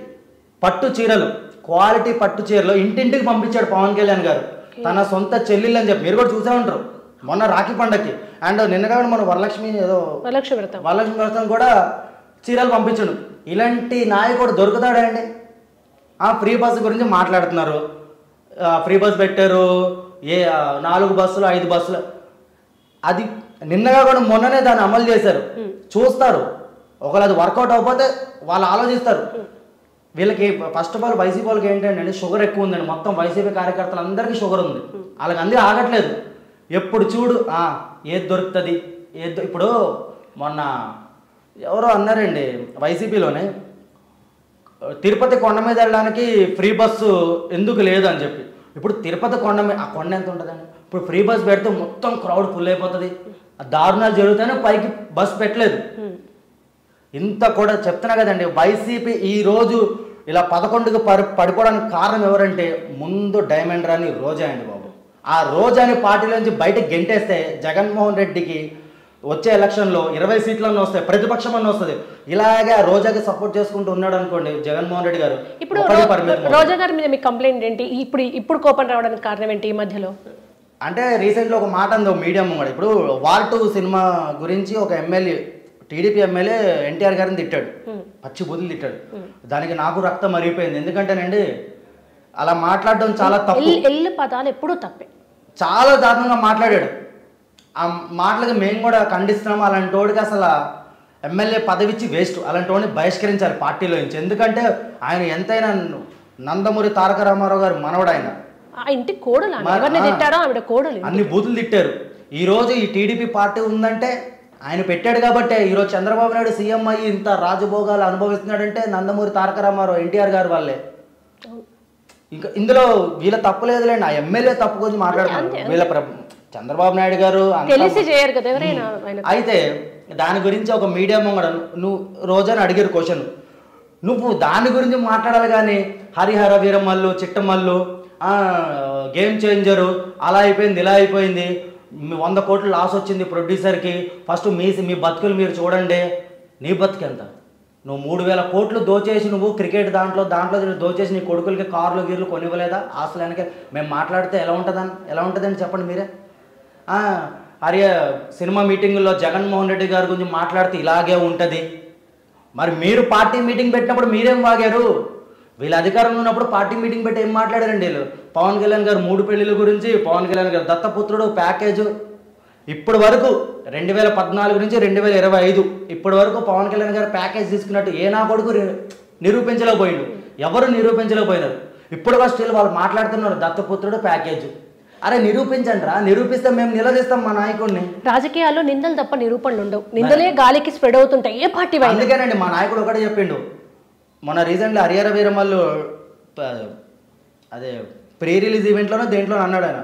పట్టు చీరలు, క్వాలిటీ పట్టు చీరలు ఇంటింటికి పంపించాడు పవన్ కళ్యాణ్ గారు, తన సొంత చెల్లెళ్ళు అని చెప్పి. మీరు కూడా చూసే ఉంటారు మొన్న రాఖీ పండగకి. అండ్ నిన్నగా మన వరలక్ష్మి వ్రతం కూడా చీరలు పంపించడు. ఇలాంటి నాయకుడు దొరుకుతాడా అండి? ఫ్రీ బస్ గురించి మాట్లాడుతున్నారు. ఫ్రీ బస్ పెట్టారు, 4 బస్సులు 5 బస్సులు. అది నిన్నగా కూడా మొన్ననే దాన్ని అమలు చేశారు. చూస్తారు, ఒకవేళ అది వర్కౌట్ అవ్వకపోతే వాళ్ళు ఆలోచిస్తారు. వీళ్ళకి ఫస్ట్ ఆఫ్ ఆల్ వైసీపీ వాళ్ళకి ఏంటంటే షుగర్ ఎక్కువ ఉందండి. మొత్తం వైసీపీ కార్యకర్తలు అందరికీ షుగర్ ఉంది. వాళ్ళకి అందరూ ఆగట్లేదు. ఎప్పుడు చూడు ఏది దొరుకుతుంది ఇప్పుడు మొన్న ఎవరో అన్నారండి వైసీపీలోనే, తిరుపతి కొండ మీద వెళ్ళడానికి ఫ్రీ బస్సు ఎందుకు లేదు అని చెప్పి. ఇప్పుడు తిరుపతి కొండ మీద, ఆ కొండ ఎంత ఉంటుందండి? ఇప్పుడు ఫ్రీ బస్ పెడితే మొత్తం క్రౌడ్ ఫుల్ అయిపోతుంది, దారుణాలు జరుగుతాయని పైకి బస్ పెట్టలేదు. ఇంత కూడా చెప్తున్నా కదండి. వైసీపీ ఈరోజు ఇలా 11కు పడిపోవడానికి కారణం ఎవరంటే ముందు డైమండ్ రాని రోజా అండి బాబు. ఆ రోజాని పార్టీలోంచి బయటకు గెంటేస్తే జగన్మోహన్ రెడ్డికి వచ్చే ఎలక్షన్లో 20 సీట్లన్నీ వస్తాయి, ప్రతిపక్షం అన్న వస్తుంది. ఇలాగే ఆ రోజాకి సపోర్ట్ చేసుకుంటూ ఉన్నాడు అనుకోండి జగన్మోహన్ రెడ్డి గారు. ఇప్పుడు రోజా గారి మీద మీ కంప్లైంట్ ఏంటి? ఇప్పుడు కోపం రావడానికి కారణం ఏంటి ఈ మధ్యలో? అంటే రీసెంట్లో ఒక మాట అందో మీడియా కూడా, ఇప్పుడు వార్ 2 సినిమా గురించి ఒక ఎమ్మెల్యే, టీడీపీ ఎమ్మెల్యే ఎన్టీఆర్ గారిని తిట్టాడు, పచ్చి బుద్ధులు తిట్టాడు. దానికి నాకు రక్తం మరిగిపోయింది. ఎందుకంటేనండి అలా మాట్లాడడం చాలా తప్పు. పదాలు ఎప్పుడూ తప్పే, చాలా దారుణంగా మాట్లాడాడు. ఆ మాటలకి మేము కూడా ఖండిస్తున్నాము. అలాంటి వాడికి అసలు ఎమ్మెల్యే పదవి ఇచ్చి వేస్ట్. అలాంటి వాడిని బహిష్కరించాలి పార్టీలో నుంచి. ఎందుకంటే ఆయన ఎంతైనా నందమూరి తారక రామారావు గారు మనవడు. ఆయన ఇంటి కోడలు, ఆవిడ కోడలు, అన్ని బూతులు తిట్టారు. ఈరోజు ఈ టీడీపీ పార్టీ ఉందంటే ఆయన పెట్టాడు కాబట్టే. ఈరోజు చంద్రబాబు నాయుడు సీఎం అయ్యి ఇంత రాజభోగాలు అనుభవిస్తున్నాడంటే నందమూరి తారక రామారావు ఎన్టీఆర్ గారు వాళ్ళే. ఇంకా ఇందులో వీళ్ళ తప్పు లేదులేండి, ఆ ఎమ్మెల్యే తప్పు గురించి మాట్లాడుతున్నారు. వీళ్ళ చంద్రబాబు నాయుడు గారు అయితే దాని గురించి ఒక మీడియా ముంగడ నువ్వు రోజాని అడిగారు క్వశ్చన్, నువ్వు దాని గురించి మాట్లాడాలి. కానీ హరిహర వీరమల్లు, చిట్టమల్లు, గేమ్ చేంజరు, అలా అయిపోయింది ఇలా అయిపోయింది, 100 కోట్లు లాస్ వచ్చింది ప్రొడ్యూసర్కి, ఫస్ట్ మీ బతుకులు మీరు చూడండి. నీ బతుకు ఎంత? నువ్వు 3000 కోట్లు దోచేసి నువ్వు క్రికెట్ దాంట్లో దోచేసి నీ కొడుకులకి కార్లు గీర్లు కొనివ్వలేదా? ఆస్తులకి మేము మాట్లాడితే ఎలా ఉంటుందని చెప్పండి మీరే. సినిమా మీటింగుల్లో జగన్మోహన్ రెడ్డి గారి గురించి మాట్లాడితే ఇలాగే ఉంటుంది. మరి మీరు పార్టీ మీటింగ్ పెట్టినప్పుడు మీరేం వాగారు? వీళ్ళ అధికారంలో ఉన్నప్పుడు పార్టీ మీటింగ్ పెట్టి ఏం మాట్లాడారండి వీళ్ళు? పవన్ కళ్యాణ్ గారు 3 పెళ్లిళ్ళ గురించి, పవన్ కళ్యాణ్ గారు దత్తపుత్రుడు ప్యాకేజు, ఇప్పటి వరకు 2014 నుంచి 2025 ఇప్పటి వరకు పవన్ కళ్యాణ్ గారు ప్యాకేజ్ తీసుకున్నట్టు ఏ నా కొడుకు నిరూపించలేకపోయిండు. ఎవరు నిరూపించలేకపోయినారు. ఇప్పుడు స్టిల్ వాళ్ళు మాట్లాడుతున్నారు దత్తపుత్రుడు ప్యాకేజ్. అరే నిరూపించండి రా, నిరూపిస్తే మేము నిలదీస్తాం మా నాయకుడిని. రాజకీయాల్లో నిందలు తప్ప నిరూపణలు ఉండవు, నిందలే గాలికి స్ప్రెడ్ అవుతుంటాయి ఏ పార్టీ. అందుకేనండి మా నాయకుడు ఒకటే చెప్పిండు మొన్న రీసెంట్లీ హరిహర వీరమల్లు అదే ప్రీ రిలీజ్ ఈవెంట్లోనో దేంట్లో అన్నాడు ఆయన,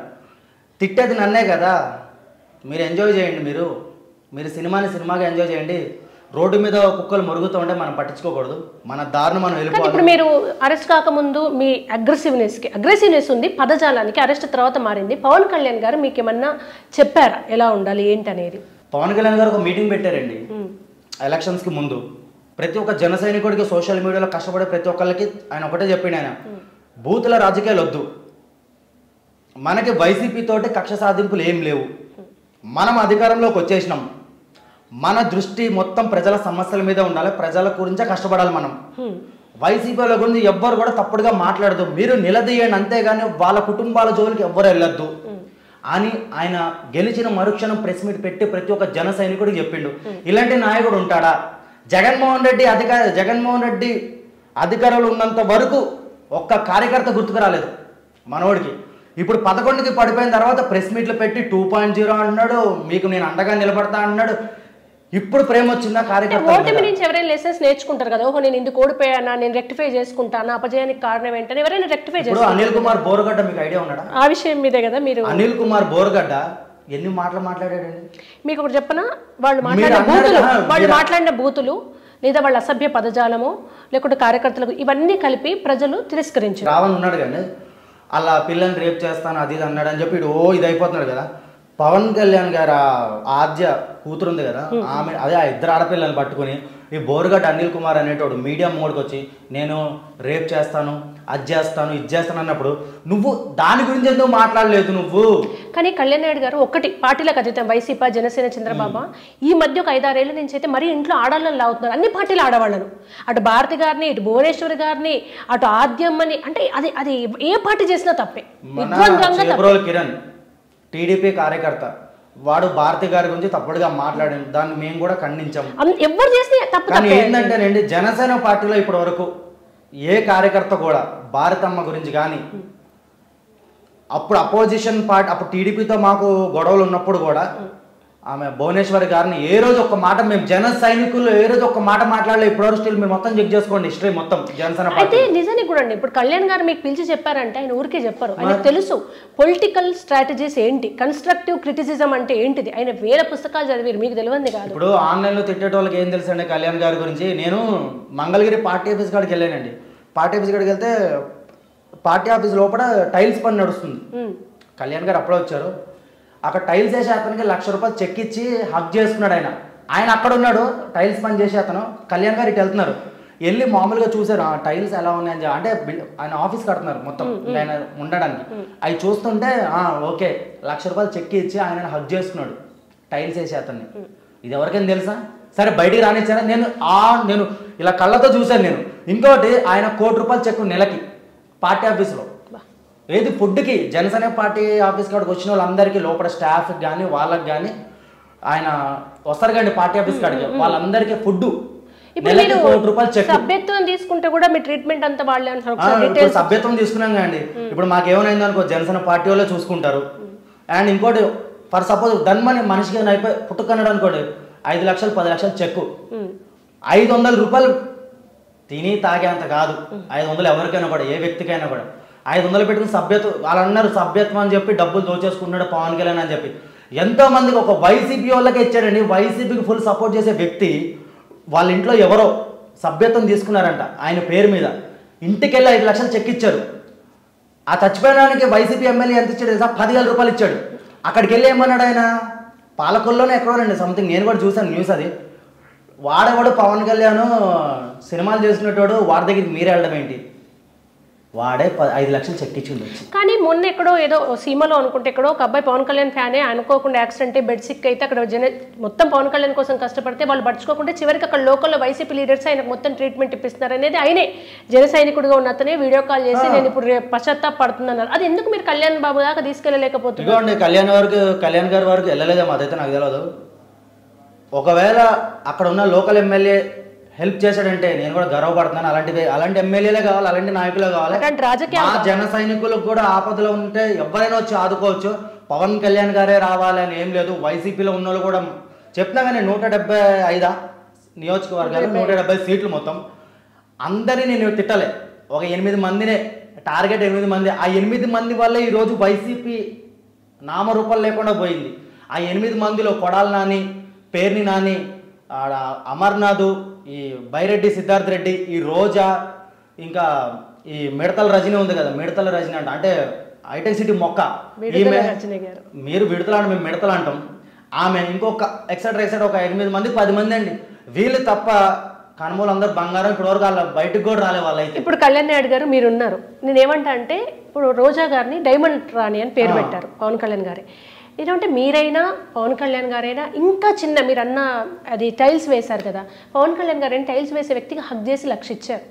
తిట్టేది నన్నే కదా, మీరు ఎంజాయ్ చేయండి, మీరు సినిమాగా ఎంజాయ్ చేయండి, రోడ్డు మీద కుక్కలు మురుగుతూ ఉంటే మనం పట్టించుకోకూడదు, మన దారిని మనం వెళ్ళిపోవాలి. ఇప్పుడు మీరు అరెస్ట్ కాకముందు మీ అగ్రెసివ్నెస్ ఉంది, పదజాలానికి అరెస్ట్ తర్వాత మారింది. పవన్ కళ్యాణ్ గారు మీకు ఏమన్నా చెప్పారా ఎలా ఉండాలి ఏంటి అనేది? పవన్ కళ్యాణ్ గారు ఒక మీటింగ్ పెట్టారండి ఎలక్షన్స్కి ముందు. ప్రతి ఒక్క జన సైనికుడికి సోషల్ మీడియాలో కష్టపడే ప్రతి ఒక్కరికి ఆయన ఒకటే చెప్పిండు, ఆయన బూతుల రాజకీయాలు వద్దు, మనకి వైసీపీ తోటి కక్ష సాధింపులు ఏం లేవు, మనం అధికారంలోకి వచ్చేసినాం, మన దృష్టి మొత్తం ప్రజల సమస్యల మీద ఉండాలి, ప్రజల గురించే కష్టపడాలి మనం. వైసీపీల గురించి ఎవ్వరు కూడా తప్పుడుగా మాట్లాడదు, మీరు నిలదీయండి, అంతేగాని వాళ్ళ కుటుంబాల జోలికి ఎవ్వరు వెళ్ళొద్దు అని ఆయన గెలిచిన మరుక్షణం ప్రెస్ మీట్ పెట్టి ప్రతి ఒక్క జన సైనికుడికి చెప్పిండు. ఇలాంటి నాయకుడు ఉంటాడా? జగన్మోహన్ రెడ్డి అధికారులు ఉన్నంత వరకు ఒక్క కార్యకర్త గుర్తుకు రాలేదు మనోడికి. ఇప్పుడు 11కి పడిపోయిన తర్వాత ప్రెస్ మీట్లు పెట్టి 2.0 అంటున్నాడు, మీకు నేను అండగా నిలబడతా అంటున్నాడు. ఇప్పుడు ప్రేమ వచ్చిందా కార్యకర్త? ఓటమి నుంచి ఎవరైనా లెసన్స్ నేర్చుకుంటారు కదా, ఓహో నేను ఇందుకు ఓడిపోయానా, నేను రెక్టిఫై చేసుకుంటానా, అపజయానికి కారణం ఏంటని ఎవరైనా రెక్టిఫై చేస్తారు. అనిల్ కుమార్ బోరగడ్డ మీకు ఐడియా ఉన్నాడా? ఆ విషయం మీదే కదా మీరు. అనిల్ కుమార్ బోరగడ్డ ఎన్ని మాటలు మాట్లాడాడండి మీకు ఒకటి చెప్పనా, వాళ్ళు మాట్లాడిన బూతులు లేదా వాళ్ళ అసభ్య పదజాలము లేకుంటే కార్యకర్తలకు ఇవన్నీ కలిపి ప్రజలు తిరస్కరించారు. రావణ్ ఉన్నాడు కానీ అలా పిల్లల్ని రేప్ చేస్తాను అది ఇది అన్నాడు అని చెప్పి ఇది అయిపోతున్నాడు కదా. పవన్ కళ్యాణ్ గారు ఆద్య కూతురు ఉంది కదా, ఆమె అదే ఆ ఇద్దరు ఆడపిల్లల్ని పట్టుకుని ఈ బోరుగడ్డ అనిల్ కుమార్ అనేటోడు మీడియా మోడ్కి వచ్చి నేను రేప్ చేస్తాను, అది చేస్తాను, ఇది చేస్తాను అన్నప్పుడు నువ్వు దాని గురించి ఎందుకు మాట్లాడలేదు నువ్వు? కానీ కళ్యాణ్ నాయుడు గారు ఒకటి పార్టీలకు అతీతం వైసీపీ, జనసేన, చంద్రబాబు ఈ మధ్య ఒక 5-6 ఏళ్ల నుంచి అయితే మరీ ఇంట్లో ఆడాలని లాగుతున్నారు, అన్ని పార్టీలు ఆడవాళ్ళను, అటు భారతి గారిని, ఇటు భువనేశ్వరి గారిని, అటు ఆద్యమ్మని, అంటే అది ఏ పార్టీ చేసినా తప్పే. కిరణ్ టీడీపీ కార్యకర్త, వాడు భారతి గారి గురించి తప్పుడుగా మాట్లాడాను, దాన్ని మేము కూడా ఖండించాం. ఎవరు చేస్తే తప్పు. కానీ ఏంటంటేనండి, జనసేన పార్టీలో ఇప్పటి వరకు ఏ కార్యకర్త కూడా భారతమ్మ గురించి కానీ, అప్పుడు అపోజిషన్ పార్టీ అప్పుడు టీడీపీతో మాకు గొడవలు ఉన్నప్పుడు కూడా ఆమె భువనేశ్వరి గారిని ఏ రోజు ఒక్క మాట, మేము జన సైనికులు ఏ రోజు ఒక్క మాట మాట్లాడలేదు. ఇప్పటివరకు స్టిల్ మీరు మొత్తం చెక్ చేసుకోండి హిస్టరీ మొత్తం జనసేన పార్టీ. అయితే నిజానికి కూడా అండి, ఇప్పుడు కళ్యాణ్ గారు మీకు పిలిచి చెప్పారంటే ఆయన ఊరికే చెప్పారు, ఆయనకు తెలుసు పొలిటికల్ స్ట్రాటజీస్ ఏంటి, కన్స్ట్రక్టివ్ క్రిటిసిజం అంటే ఏంటిది, ఆయన వేల పుస్తకాలు చదివారు, మీకు తెలియంది కాదు. ఇప్పుడు ఆన్లైన్లో తిట్టేటోళ్ళకి ఏం తెలుసు అండి కళ్యాణ్ గారి గురించి. నేను మంగళగిరి పార్టీ ఆఫీస్ కాడికి వెళ్ళానండి. పార్టీ ఆఫీస్ కాడికి వెళ్తే పార్టీ ఆఫీస్ లోపల టైల్స్ పని నడుస్తుంది. కళ్యాణ్ గారు అప్పుడే వచ్చారు. అక్కడ టైల్స్ వేసే అతనికి 1,00,000 రూపాయలు చెక్ ఇచ్చి హక్ చేసుకున్నాడు. ఆయన అక్కడ ఉన్నాడు, టైల్స్ పని చేసే అతను. కళ్యాణ్ గారు ఇటు వెళ్తున్నారు, వెళ్ళి మామూలుగా చూసారు ఆ టైల్స్ ఎలా ఉన్నాయని. అంటే ఆయన ఆఫీస్ కడుతున్నారు మొత్తం ఆయన ఉండడానికి. అవి చూస్తుంటే ఓకే 1,00,000 రూపాయలు చెక్ ఇచ్చి ఆయన హక్ చేసుకున్నాడు టైల్స్ వేసే అతన్ని. ఇది ఎవరికైనా తెలుసా? సరే బయటికి రానిచ్చారా? నేను ఇలా కళ్ళతో చూశాను నేను. ఇంకోటి ఆయన 1 కోటి రూపాయలు చెక్ నెలకి పార్టీ ఆఫీస్లో. ఏది ఫుడ్కి జనసేన పార్టీ ఆఫీస్ కాడికి వచ్చిన వాళ్ళందరికీ లోపల స్టాఫ్కి కానీ వాళ్ళకి కానీ ఆయన వస్తారు కానీ పార్టీ ఆఫీస్ కాడికి వాళ్ళందరికీ ఫుడ్ నెలకి 1 కోటి రూపాయలు చెక్. సభ్యత్వం తీసుకుంటే కూడా మీ ట్రీట్మెంట్ అంతా వాళ్ళే సభ్యత్వం తీసుకున్నాం కదండి. ఇప్పుడు మాకేమైనా అనుకో జనసేన పార్టీ వాళ్ళే చూసుకుంటారు. అండ్ ఇంకోటి ఫర్ సపోజ్ ధన్మని మనిషికి అయిపోయి పుట్టుకన్నాడు అనుకోండి, 5 లక్షలు 10 లక్షలు చెక్కు. 500 రూపాయలు తిని తాగేంత కాదు. 500 ఎవరికైనా కూడా, ఏ వ్యక్తికైనా కూడా 500 పెట్టుకుని సభ్యత్వం. వాళ్ళు అన్నారు సభ్యత్వం అని చెప్పి డబ్బులు దోచేసుకున్నాడు పవన్ కళ్యాణ్ అని చెప్పి. ఎంతో మందికి ఒక వైసీపీ వాళ్ళకే ఇచ్చాడండి. వైసీపీకి ఫుల్ సపోర్ట్ చేసే వ్యక్తి వాళ్ళ ఇంట్లో ఎవరో సభ్యత్వం తీసుకున్నారంట ఆయన పేరు మీద. ఇంటికి వెళ్ళి 5 లక్షలు చెక్ ఇచ్చారు. ఆ చచ్చిపోయడానికి వైసీపీ ఎమ్మెల్యే ఎంత ఇచ్చాడు తెలుసా? 10,000 రూపాయలు ఇచ్చాడు. అక్కడికి వెళ్ళి ఏమన్నాడు ఆయన, పాలకొల్లోనే ఎక్కడోనండి సంథింగ్, నేను కూడా చూసాను న్యూస్ అది. వాడేవాడు పవన్ కళ్యాణ్ సినిమాలు చేసినట్టు వాడి దగ్గరికి మీరే వెళ్ళడం ఏంటి? వాడే 5 లక్షలు చెక్ ఇచ్చింది. కానీ మొన్న ఎక్కడో ఏదో సీమలో అనుకుంటే ఎక్కడో ఒక అబ్బాయి పవన్ కళ్యాణ్ ఫ్యానే అనుకోకుండా యాక్సిడెంట్ బెడ్ సిక్ అయితే అక్కడ మొత్తం పవన్ కళ్యాణ్ కోసం కష్టపడితే వాళ్ళు పడుచుకోకుండా చివరికి అక్కడ లోకల్లో వైసీపీ లీడర్స్ ఆయనకు మొత్తం ట్రీట్మెంట్ ఇప్పిస్తున్నారు అనేది ఆయనే జన సైనికుడిగా ఉన్న అతనే వీడియో కాల్ చేసి నేను ఇప్పుడు పశ్చాత్తాపడుతున్నాను. అది ఎందుకు మీరు కళ్యాణ్ బాబు దాకా తీసుకెళ్ళలేకపోతున్నారు? కళ్యాణ్ గారి వరకు వెళ్ళలేదేమో, అదైతే నాకు తెలియదు. ఒకవేళ అక్కడ ఉన్న లోకల్ ఎమ్మెల్యే హెల్ప్ చేశాడంటే నేను కూడా గర్వపడుతున్నాను. అలాంటి ఎమ్మెల్యేలే కావాలి, అలాంటి నాయకులే కావాలి. మా జన సైనికులకు కూడా ఆపదలో ఉంటే ఎవరైనా వచ్చి ఆదుకోవచ్చు. పవన్ కళ్యాణ్ గారే రావాలి అని ఏం లేదు. వైసీపీలో ఉన్న వాళ్ళు కూడా చెప్తున్నా కానీ 175 నియోజకవర్గాలు 170 సీట్లు మొత్తం. అందరినీ నేను తిట్టలే, ఒక 8 మందినే టార్గెట్. 8 మంది. ఆ 8 మంది వల్ల ఈరోజు వైసీపీ నామరూపాలు లేకుండా పోయింది. ఆ 8 మందిలో కొడాలి నాని, పేర్ని నాని, అమర్నాథ్, ఈ బైరెడ్డి సిద్ధార్థ్ రెడ్డి, ఈ రోజా, ఇంకా ఈ మిడతల రజనీ ఉంది కదా, మిడతల రజనీ అంటే హైటెక్ సిటీ మొక్క, ఈమె మీరు విడతలు మేము మిడతలు అంటాం. ఆమె ఇంకొక ఎక్సెట్రా ఒక 8 మంది 10 మంది అండి. వీళ్ళు తప్ప కనుమూలు అందరు బంగారం ఇప్పుడు వరకు వాళ్ళ బయటకు కూడా రాలే వాళ్ళైతే. ఇప్పుడు కళ్యాణ్ నాయుడు గారు మీరున్నారు, నేనేమంటా అంటే ఇప్పుడు రోజా గారిని డైమండ్ రాణి అని పేరు పెట్టారు పవన్ కళ్యాణ్ గారి. ఏంటంటే మీరైనా పవన్ కళ్యాణ్ గారైనా ఇంకా చిన్న మీరు అన్న అది టైల్స్ వేశారు కదా, పవన్ కళ్యాణ్ గారు టైల్స్ వేసే వ్యక్తికి హక్ చేసి లక్ష ఇచ్చారు.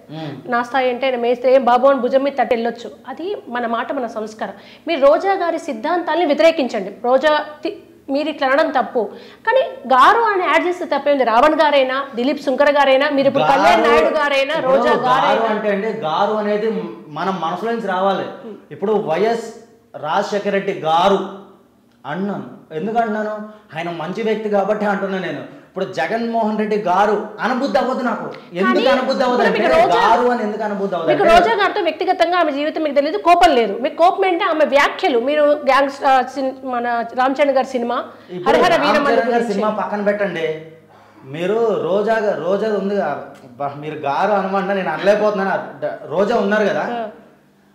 నా స్థాయి అంటే ఆయన మేస్తే బాబు అని భుజం మీద తట్టి వెళ్ళొచ్చు, అది మన మాట మన సంస్కారం. మీరు రోజా గారి సిద్ధాంతాలని వ్యతిరేకించండి, రోజా మీరు ఇట్లా అనడం తప్పు, కానీ గారు అని యాడ్ చేస్తే తప్పేంది. రావణ్ గారైనా దిలీప్ శుంకర్ గారైనా మీరు ఇప్పుడు కళ్యాణ్ నాయుడు గారైనా రోజా గారైనా అంటే గారు అనేది మన మనసులో నుంచి రావాలి. ఇప్పుడు వైఎస్ రాజశేఖర రెడ్డి గారు అన్నాను, ఎందుకు అంటున్నాను, ఆయన మంచి వ్యక్తి కాబట్టి అంటున్నా. నేను ఇప్పుడు జగన్మోహన్ రెడ్డి గారు అనబుద్ధి అవ్వదు నాకు. ఎందుకు అనబుద్ధి అవ్వదు అంటే గారు అని ఎందుకు అనబుద్ధి అవ్వదు. మీకు రోజా గారితో వ్యక్తిగతంగా ఆమె జీవితం మీకు తెలియదు, కోపం లేదు, మీకు కోపం అంటే ఆమె వ్యాఖ్యలు. మీరు గ్యాంగ్స్ మన రామ్ చరణ్ గారి సినిమా హరహర వీరమల్లు సినిమా పక్కన పెట్టండి, మీరు రోజా ఉంది, మీరు గారు అనమాట నేను అనలేకపోతున్నాను. రోజా ఉన్నారు కదా,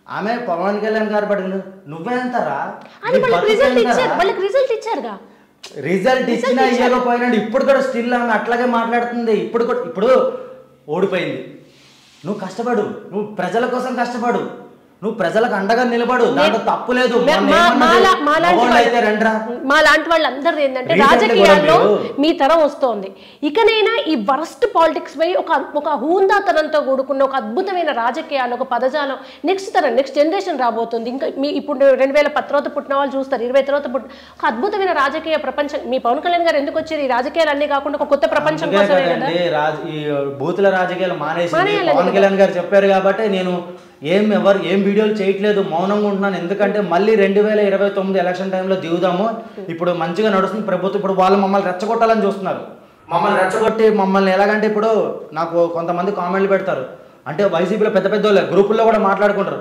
ఆమె పవన్ కళ్యాణ్ గారు పడుతుంది, నువ్వెంతరా రిజల్ట్ ఇచ్చారుగా, రిజల్ట్ ఇచ్చినా ఇవ్వకపోయినా ఇప్పుడు కూడా స్టిల్ ఆమె అట్లాగే మాట్లాడుతుంది. ఇప్పుడు ఓడిపోయింది, నువ్వు కష్టపడు, నువ్వు ప్రజల కోసం కష్టపడు, నువ్వు ప్రజలకు అండగా నిలబడు, దాంట్లో తప్పు లేదు. మా లాంటి వాళ్ళందరూ ఏంటంటే రాజకీయాల్లో మీ తరం వస్తోంది, ఇకనైనా ఈ వరస్ట్ పాలిటిక్స్ పై ఒక హూందాతనంతో కూడుకున్న ఒక అద్భుతమైన రాజకీయాలు, ఒక పదజాలం నెక్స్ట్ తరం నెక్స్ట్ జనరేషన్ రాబోతుంది. ఇంకా మీ ఇప్పుడు 2010 తర్వాత పుట్టిన వాళ్ళు చూస్తారు, 20 తర్వాత ఒక అద్భుతమైన రాజకీయ ప్రపంచం. మీ పవన్ కళ్యాణ్ గారు ఎందుకు వచ్చారు ఈ రాజకీయాలు అన్ని కాకుండా ఒక కొత్త ప్రపంచం కోసం. ఈ బూతుల రాజకీయాలు మానేసి పవన్ కళ్యాణ్ గారు చెప్పారు కాబట్టి నేను ఏం వీడియోలు చేయట్లేదు, మౌనంగా ఉంటున్నాను. ఎందుకంటే మళ్ళీ 2029 ఎలక్షన్ టైంలో దిగుదాము, ఇప్పుడు మంచిగా నడుస్తుంది ప్రభుత్వం. ఇప్పుడు వాళ్ళు మమ్మల్ని రెచ్చగొట్టాలని చూస్తున్నారు, మమ్మల్ని రెచ్చగొట్టి మమ్మల్ని ఎలాగంటే ఇప్పుడు నాకు కొంతమంది కామెంట్లు పెడతారు, అంటే వైసీపీలో పెద్ద పెద్ద వాళ్ళు గ్రూపుల్లో కూడా మాట్లాడుకుంటారు,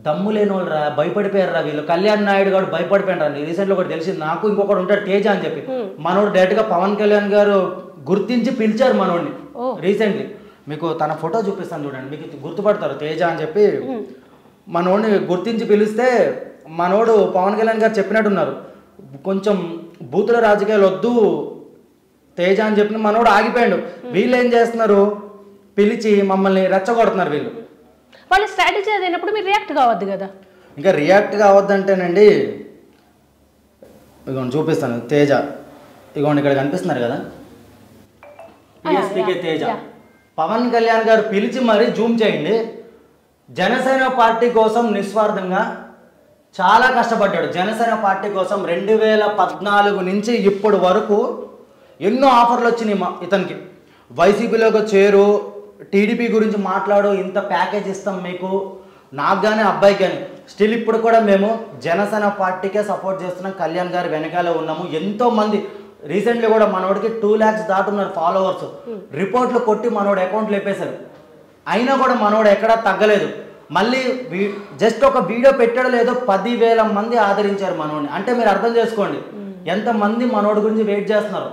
దమ్ము లేని వాళ్ళు రా, భయపడిపోయారు వీళ్ళు, కళ్యాణ్ నాయుడు గారు భయపడిపోయారు రా. రీసెంట్లో ఒకటి తెలిసింది నాకు, ఇంకొకటి ఉంటాడు తేజ అని చెప్పి, మనోడు డైరెక్ట్గా పవన్ కళ్యాణ్ గారు గుర్తించి పిలిచారు మనోడిని రీసెంట్లీ. మీకు తన ఫోటో చూపిస్తాను చూడండి, మీకు గుర్తుపడతారు తేజ అని చెప్పి. మనోడిని గుర్తించి పిలిస్తే మనోడు పవన్ కళ్యాణ్ గారు చెప్పినట్టున్నారు, కొంచెం బూతుల రాజకీయాలు వద్దు తేజ అని చెప్పిన మనోడు ఆగిపోయాడు. వీళ్ళు ఏం చేస్తున్నారు, పిలిచి మమ్మల్ని రెచ్చగొడుతున్నారు వీళ్ళు. వాళ్ళ స్ట్రాటజీ అదైనప్పుడు మీరు రియాక్ట్ కావద్దు కదా. ఇంకా రియాక్ట్ కావద్దంటేనండి, ఇగోండి చూపిస్తాను తేజ, ఇగోండి ఇక్కడ కనిపిస్తున్నారు కదా, పిఎస్పీకే తేజ. పవన్ కళ్యాణ్ గారు పిలిచి మరీ జూమ్ చేయండి, జనసేన పార్టీ కోసం నిస్వార్థంగా చాలా కష్టపడ్డాడు. జనసేన పార్టీ కోసం 2014 నుంచి ఇప్పటి వరకు ఎన్నో ఆఫర్లు వచ్చినాయి ఇతనికి. వైసీపీలోకి చేరు, టీడీపీ గురించి మాట్లాడు, ఇంత ప్యాకేజ్ ఇస్తాం మీకు, నాకు కానీ అబ్బాయికి కానీ. స్టిల్ ఇప్పుడు కూడా మేము జనసేన పార్టీకే సపోర్ట్ చేస్తున్నాం, కళ్యాణ్ గారు వెనకాల ఉన్నాము. ఎంతోమంది రీసెంట్లీ కూడా మనోడికి 2 lakhs దాటున్నారు ఫాలోవర్స్, రిపోర్ట్లు కొట్టి మనోడు అకౌంట్లు లేపేశారు. అయినా కూడా మనోడు ఎక్కడా తగ్గలేదు. మళ్ళీ జస్ట్ ఒక వీడియో పెట్టాడో లేదో 10,000 మంది ఆదరించారు మనోడిని. అంటే మీరు అర్థం చేసుకోండి ఎంతమంది మనోడి గురించి వెయిట్ చేస్తున్నారు.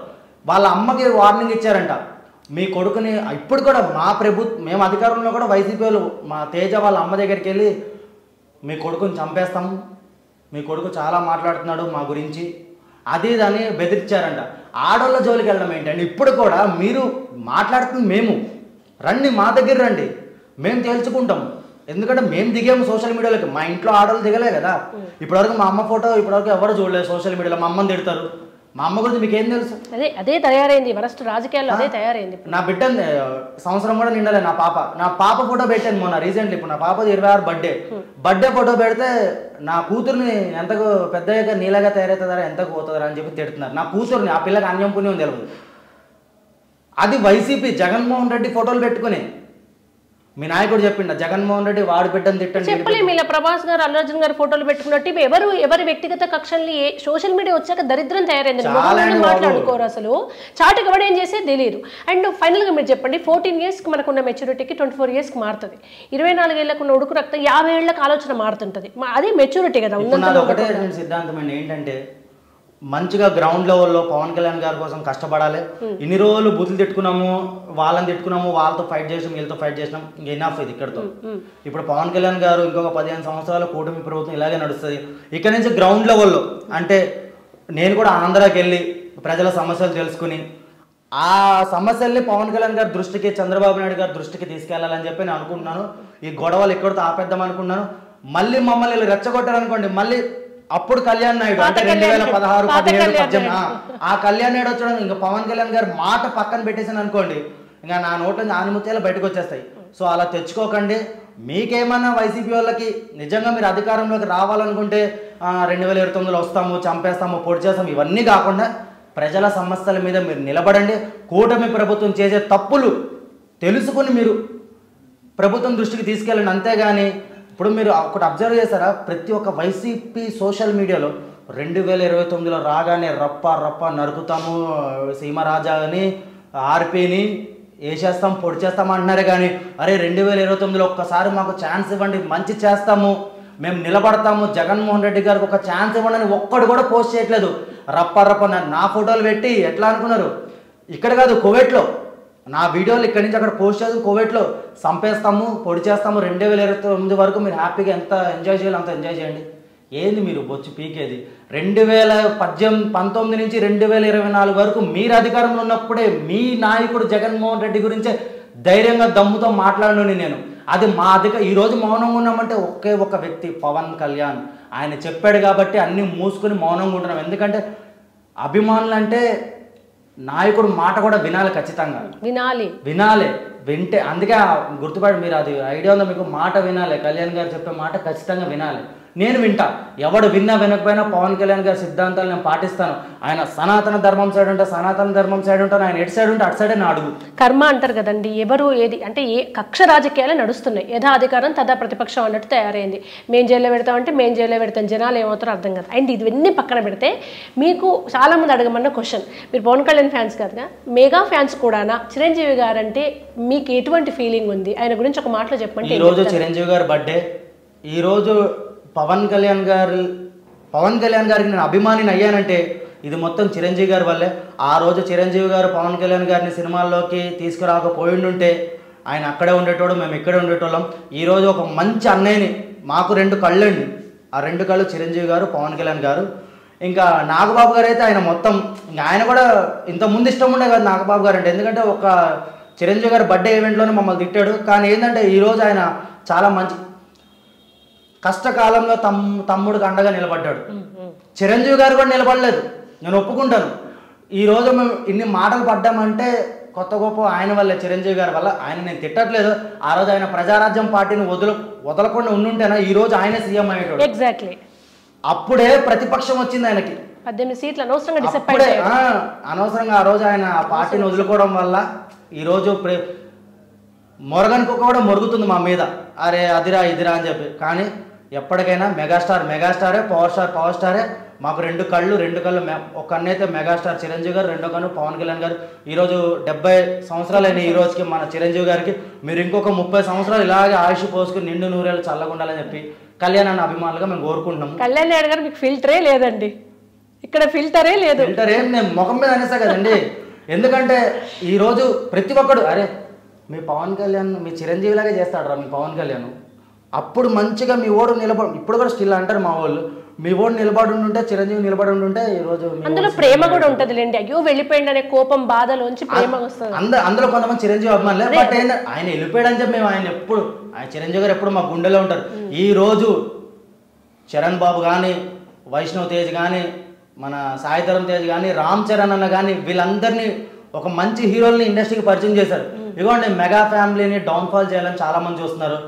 వాళ్ళ అమ్మకి వార్నింగ్ ఇచ్చారంట, మీ కొడుకుని ఇప్పుడు కూడా మేము అధికారంలో కూడా వైసీపీ వాళ్ళు మా తేజ వాళ్ళ అమ్మ దగ్గరికి వెళ్ళి మీ కొడుకుని చంపేస్తాం, మీ కొడుకు చాలా మాట్లాడుతున్నాడు మా గురించి అది దాన్ని బెదిరించారంట. ఆడోళ్ళ జోలికి వెళ్ళడం ఏంటండి, ఇప్పుడు కూడా మీరు మాట్లాడుతుంది మేము రండి, మా దగ్గర రండి, మేము తేల్చుకుంటాం. ఎందుకంటే మేము దిగాము సోషల్ మీడియాలోకి, మా ఇంట్లో ఆడోళ్ళు దిగలే కదా. ఇప్పటివరకు మా అమ్మ ఫోటో ఇప్పటివరకు ఎవరు చూడలేదు సోషల్ మీడియాలో. మా అమ్మని తిడతారు, మా అమ్మ గురించి మీకు ఏం తెలుసు? అదే తయారైంది వరస్ట్ రాజకీయాల్లో, అదే తయారైంది. నా బిడ్డ సంవత్సరం కూడా నిండలే నా పాప ఫోటో పెట్టాను మొన్న రీసెంట్లీ. ఇప్పుడు నా పాపది 26 బర్త్డే ఫోటో పెడితే నా కూతుర్ని ఎంతకు పెద్దగా నీలాగా తయారవుతుందా, ఎంతకు పోతుందా అని చెప్పి తిడుతున్నారు. నా కూతుర్ని, ఆ పిల్లకి అన్యం పుణ్యం తెలియదు. అది వైసీపీ జగన్మోహన్ రెడ్డి ఫోటోలు పెట్టుకుని మీ నాయకుడు చెప్పిండ జగన్మోహన్ రెడ్డి వాడు బిడ్డను తిట్టండి చెప్పలేము. ఇలా ప్రభాస్ గారు, అల్లు అర్జున్ గారు ఫోటోలు పెట్టుకున్నట్టు ఎవరి వ్యక్తిగత కక్షల్ని సోషల్ మీడియా వచ్చాక దరిద్రం తయారైంది. మాట్లాడుకోరు అసలు, చాటుకు ఎవడేం చేసే తెలియదు. అండ్ ఫైనల్ గా మీరు చెప్పండి, 14 years కి మనకున్న మెచ్యూరిటీకి 24 years కి మారుతుంది. 24 ఏళ్లకు ఉన్న ఉడుకు రక్తం 50 ఏళ్లకు ఆలోచన మారుతుంటది. అదే మెచ్యూరిటీ కదా. ఒకటే సిద్ధాంతం అండి, ఏంటంటే మంచిగా గ్రౌండ్ లెవెల్లో పవన్ కళ్యాణ్ గారి కోసం కష్టపడాలి. ఇన్ని రోజులు బుద్ధులు తిట్టుకున్నాము, వాళ్ళని తిట్టుకున్నాము, వాళ్ళతో ఫైట్ చేసినాం, వీళ్ళతో ఫైట్ చేసినాం, ఎనఫ్ ఇది ఇక్కడతో. ఇప్పుడు పవన్ కళ్యాణ్ గారు ఇంకొక 15 సంవత్సరాల కూటమి ప్రభుత్వం ఇలాగే నడుస్తుంది. ఇక్కడ నుంచి గ్రౌండ్ లెవెల్లో అంటే నేను కూడా ఆంధ్రాకి వెళ్ళి ప్రజల సమస్యలు తెలుసుకుని ఆ సమస్యల్ని పవన్ కళ్యాణ్ గారి దృష్టికి, చంద్రబాబు నాయుడు గారి దృష్టికి తీసుకెళ్లాలని చెప్పి నేను అనుకుంటున్నాను. ఈ గొడవలు ఎక్కడితో ఆపేద్దాం అనుకున్నాను. మళ్ళీ మమ్మల్ని రెచ్చగొట్టారనుకోండి, మళ్ళీ అప్పుడు కళ్యాణ్ నాయుడు అంటే 2016, 17, 18 ఆ కళ్యాణ్ నాయుడు వచ్చాడు. ఇంకా పవన్ కళ్యాణ్ గారి మాట పక్కన పెట్టేసాను అనుకోండి, ఇంకా నా నోట్లో ఆనిముత్యాలు బయటకు వచ్చేస్తాయి. సో అలా తెచ్చుకోకండి. మీకేమన్నా వైసీపీ వాళ్ళకి నిజంగా మీరు అధికారంలోకి రావాలనుకుంటే 2029లో వస్తాము, చంపేస్తాము, పొడి చేస్తాము, ఇవన్నీ కాకుండా ప్రజల సమస్యల మీద మీరు నిలబడండి. కూటమి ప్రభుత్వం చేసే తప్పులు తెలుసుకుని మీరు ప్రభుత్వం దృష్టికి తీసుకెళ్ళండి. అంతేగాని ఇప్పుడు మీరు ఒకటి అబ్జర్వ్ చేశారా, ప్రతి ఒక్క వైసీపీ సోషల్ మీడియాలో 2029లో రాగానే రప్ప నరుకుతాము, సీమరాజా అని ఆర్పీని వేసేస్తాం, పొడి చేస్తాం అంటున్నారే కానీ అరే 2029లో ఒక్కసారి మాకు ఛాన్స్ ఇవ్వండి, మంచి చేస్తాము, మేము నిలబడతాము, జగన్మోహన్ రెడ్డి గారికి ఒక ఛాన్స్ ఇవ్వండి అని ఒక్కడు కూడా పోస్ట్ చేయట్లేదు. రప్ప నా ఫోటోలు పెట్టి ఎట్లా అనుకున్నారు, ఇక్కడ కాదు కువైట్లో నా వీడియోలు ఇక్కడి నుంచి అక్కడ పోస్ట్ చేసి కువైట్లో చంపేస్తాము, పొడి చేస్తాము, 2029 వరకు మీరు హ్యాపీగా ఎంత ఎంజాయ్ చేయాలి అంత ఎంజాయ్ చేయండి. ఏంది మీరు బొచ్చు పీకేది? 2019 నుంచి 2024 వరకు మీరు అధికారంలో ఉన్నప్పుడే మీ నాయకుడు జగన్మోహన్ రెడ్డి గురించే ధైర్యంగా దమ్ముతో మాట్లాడను నేను. అది మా ఈరోజు మౌనంగా ఉన్నామంటే ఒకే ఒక వ్యక్తి పవన్ కళ్యాణ్. ఆయన చెప్పాడు కాబట్టి అన్నీ మూసుకొని మౌనంగా ఉంటున్నాం. ఎందుకంటే అభిమానులు అంటే నాయకుడు మాట కూడా వినాలి, ఖచ్చితంగా వినాలి. వింటే అందుకే గుర్తుపడి మీరు అది ఐడియా ఉందా మీకు, మాట వినాలి. కళ్యాణ్ గారు చెప్పే మాట ఖచ్చితంగా వినాలి. నేను వింటా. ఎవడు విన్నా వినకపోయినా పవన్ కళ్యాణ్ గారి సిద్ధాంతాలు నేను పాటిస్తాను. ఆయన సనాతన ధర్మం సైడ్ ఉంటే సనాతన ధర్మం సైడ్ ఉంటాను, ఆయన ఎటు సైడ్ ఉంటే అటు సైడే నా అడుగు. కర్మ అంటారు కదండి, ఎవరు ఏది అంటే ఏ కక్ష రాజకీయాలు నడుస్తున్నాయి. యథా అధికారం తదా ప్రతిపక్షం అన్నట్టు తయారైంది. మేము జైల్లో పెడతామంటే మేము జైల్లో పెడతాం, జనాలు ఏమవుతారో అర్థం కాదు. అండ్ ఇవన్నీ పక్కన పెడితే మీకు చాలామంది అడగమన్న క్వశ్చన్, మీరు పవన్ కళ్యాణ్ ఫ్యాన్స్ కాదుగా, మెగా ఫ్యాన్స్ కూడానా? చిరంజీవి గారు అంటే మీకు ఎటువంటి ఫీలింగ్ ఉంది? ఆయన గురించి ఒక మాటలో చెప్పండి. ఈరోజు చిరంజీవి గారి బర్త్డే. ఈరోజు పవన్ కళ్యాణ్ గారికి నేను అభిమానిని అయ్యానంటే ఇది మొత్తం చిరంజీవి గారి వల్లే. ఆ రోజు చిరంజీవి గారు పవన్ కళ్యాణ్ గారిని సినిమాల్లోకి తీసుకురాకపోయిండుంటే ఆయన అక్కడే ఉండేటోడు, మేము ఇక్కడే ఉండేటోళ్ళం. ఈరోజు ఒక మంచి అన్నయ్యని, మాకు 2 కళ్ళండి, ఆ 2 కళ్ళు చిరంజీవి గారు, పవన్ కళ్యాణ్ గారు. ఇంకా నాగబాబు గారు అయితే ఆయన మొత్తం ఇంకా ఆయన కూడా ఇంతకుముందు ఇష్టం ఉండే కదా నాగబాబు గారు అంటే, ఎందుకంటే ఒక చిరంజీవి గారు బర్త్డే ఈవెంట్లోనే మమ్మల్ని తిట్టాడు. కానీ ఏంటంటే ఈరోజు ఆయన చాలా మంచి కష్టకాలంలో తమ్ముడికి అండగా నిలబడ్డాడు. చిరంజీవి గారు కూడా నిలబడలేదు, నేను ఒప్పుకుంటాను. ఈరోజు మేము ఇన్ని మాటలు పడ్డామంటే కొత్త గొప్ప ఆయన వల్లే, చిరంజీవి గారి వల్ల. ఆయన నేను తిట్టట్లేదు. ఆ రోజు ఆయన ప్రజారాజ్యం పార్టీని వదలకుండా ఉండుంటేనా ఈరోజు ఆయనే సీఎం అయ్యేటోడు. ఎగ్జాక్ట్లీ. అప్పుడే ప్రతిపక్షం వచ్చింది ఆయనకి. 18 సీట్లు అనవసరంగా అనవసరంగా ఆ రోజు ఆయన ఆ పార్టీని వదులుకోవడం వల్ల ఈరోజు మొరగనుకు కూడా మొరుగుతుంది మా మీద, అరే అదిరా ఇదిరా అని చెప్పి. కానీ ఎప్పటికైనా మెగాస్టారే, పవర్ స్టారే. మాకు 2 కళ్ళు ఒక కన్ను అయితే మెగాస్టార్ చిరంజీవి గారు, 2వ కన్ను పవన్ కళ్యాణ్ గారు. ఈరోజు 70 సంవత్సరాలైన ఈ రోజుకి మన చిరంజీవి గారికి మీరు ఇంకొక 30 సంవత్సరాలు ఇలాగే ఆయుష్ పోసుకుని నిండు నూరేళ్ళు చల్లగుండాలని చెప్పి కళ్యాణ్ అన్న అభిమానులుగా మేము కోరుకుంటున్నాం. కళ్యాణ్ నాయుడు గారు మీకు ఫిల్టరే లేదండి, ఇక్కడ ఫిల్టర్ ఏం నేను ముఖం మీద అనేసా కదండి. ఎందుకంటే ఈరోజు ప్రతి ఒక్కడు అరే మీ పవన్ కళ్యాణ్ మీ చిరంజీవి లాగే చేస్తాడు రా మీ పవన్ కళ్యాణ్. అప్పుడు మంచిగా మీ ఓడు నిలబడి, ఇప్పుడు కూడా స్టిల్ అంటారు మా వాళ్ళు, మీ ఓడు నిలబడి ఉంటే చిరంజీవి నిలబడి ఉంటే ఈరోజు అందులో ప్రేమ కూడా ఉంటుంది లేండి. అయ్యో వెళ్ళిపోయింది అనే కోపం బాధలోంచి ప్రేమ వస్తుంది. అందులో కొంతమంది చిరంజీవి అభిమానులే. బట్ ఆయన వెళ్ళిపోయాడని చెప్పి మేము ఆయన చిరంజీవి గారు ఎప్పుడు మా గుండెలో ఉంటారు. ఈ రోజు చరణ్ బాబు కానీ, వైష్ణవ్ తేజ్ కానీ, మన సాయిధరం తేజ్ కానీ, రామ్ చరణ్ అన్న కానీ, వీళ్ళందరినీ ఒక మంచి హీరోల్ని ఇండస్ట్రీకి పరిచయం చేశారు. ఇదిగోండి మెగా ఫ్యామిలీని డౌన్ఫాల్ చేయాలని చాలామంది చూస్తున్నారు.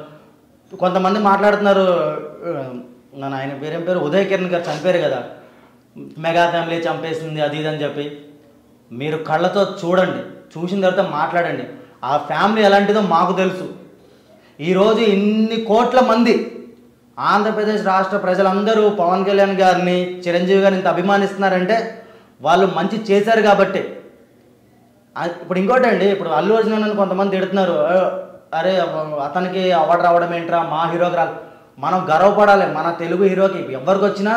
కొంతమంది మాట్లాడుతున్నారు, ఆయన పేరేం పేరు ఉదయ్ కిరణ్ గారు చనిపోయారు కదా, మెగా ఫ్యామిలీ చంపేసింది అది ఇది అని చెప్పి. మీరు కళ్ళతో చూడండి, చూసిన తర్వాత మాట్లాడండి. ఆ ఫ్యామిలీ ఎలాంటిదో మాకు తెలుసు. ఈరోజు ఇన్ని కోట్ల మంది ఆంధ్రప్రదేశ్ రాష్ట్ర ప్రజలందరూ పవన్ కళ్యాణ్ గారిని, చిరంజీవి గారిని ఇంత అభిమానిస్తున్నారంటే వాళ్ళు మంచి చేశారు కాబట్టి. ఇప్పుడు ఇంకోటి అండి, ఇప్పుడు అల్లు అర్జున్ అని కొంతమంది తిడుతున్నారు, అరే అతనికి అవార్డు రావడం ఏంట్రా, మా హీరోకి రాలి. మనం గర్వపడాలి, మన తెలుగు హీరోకి ఎవరికి వచ్చినా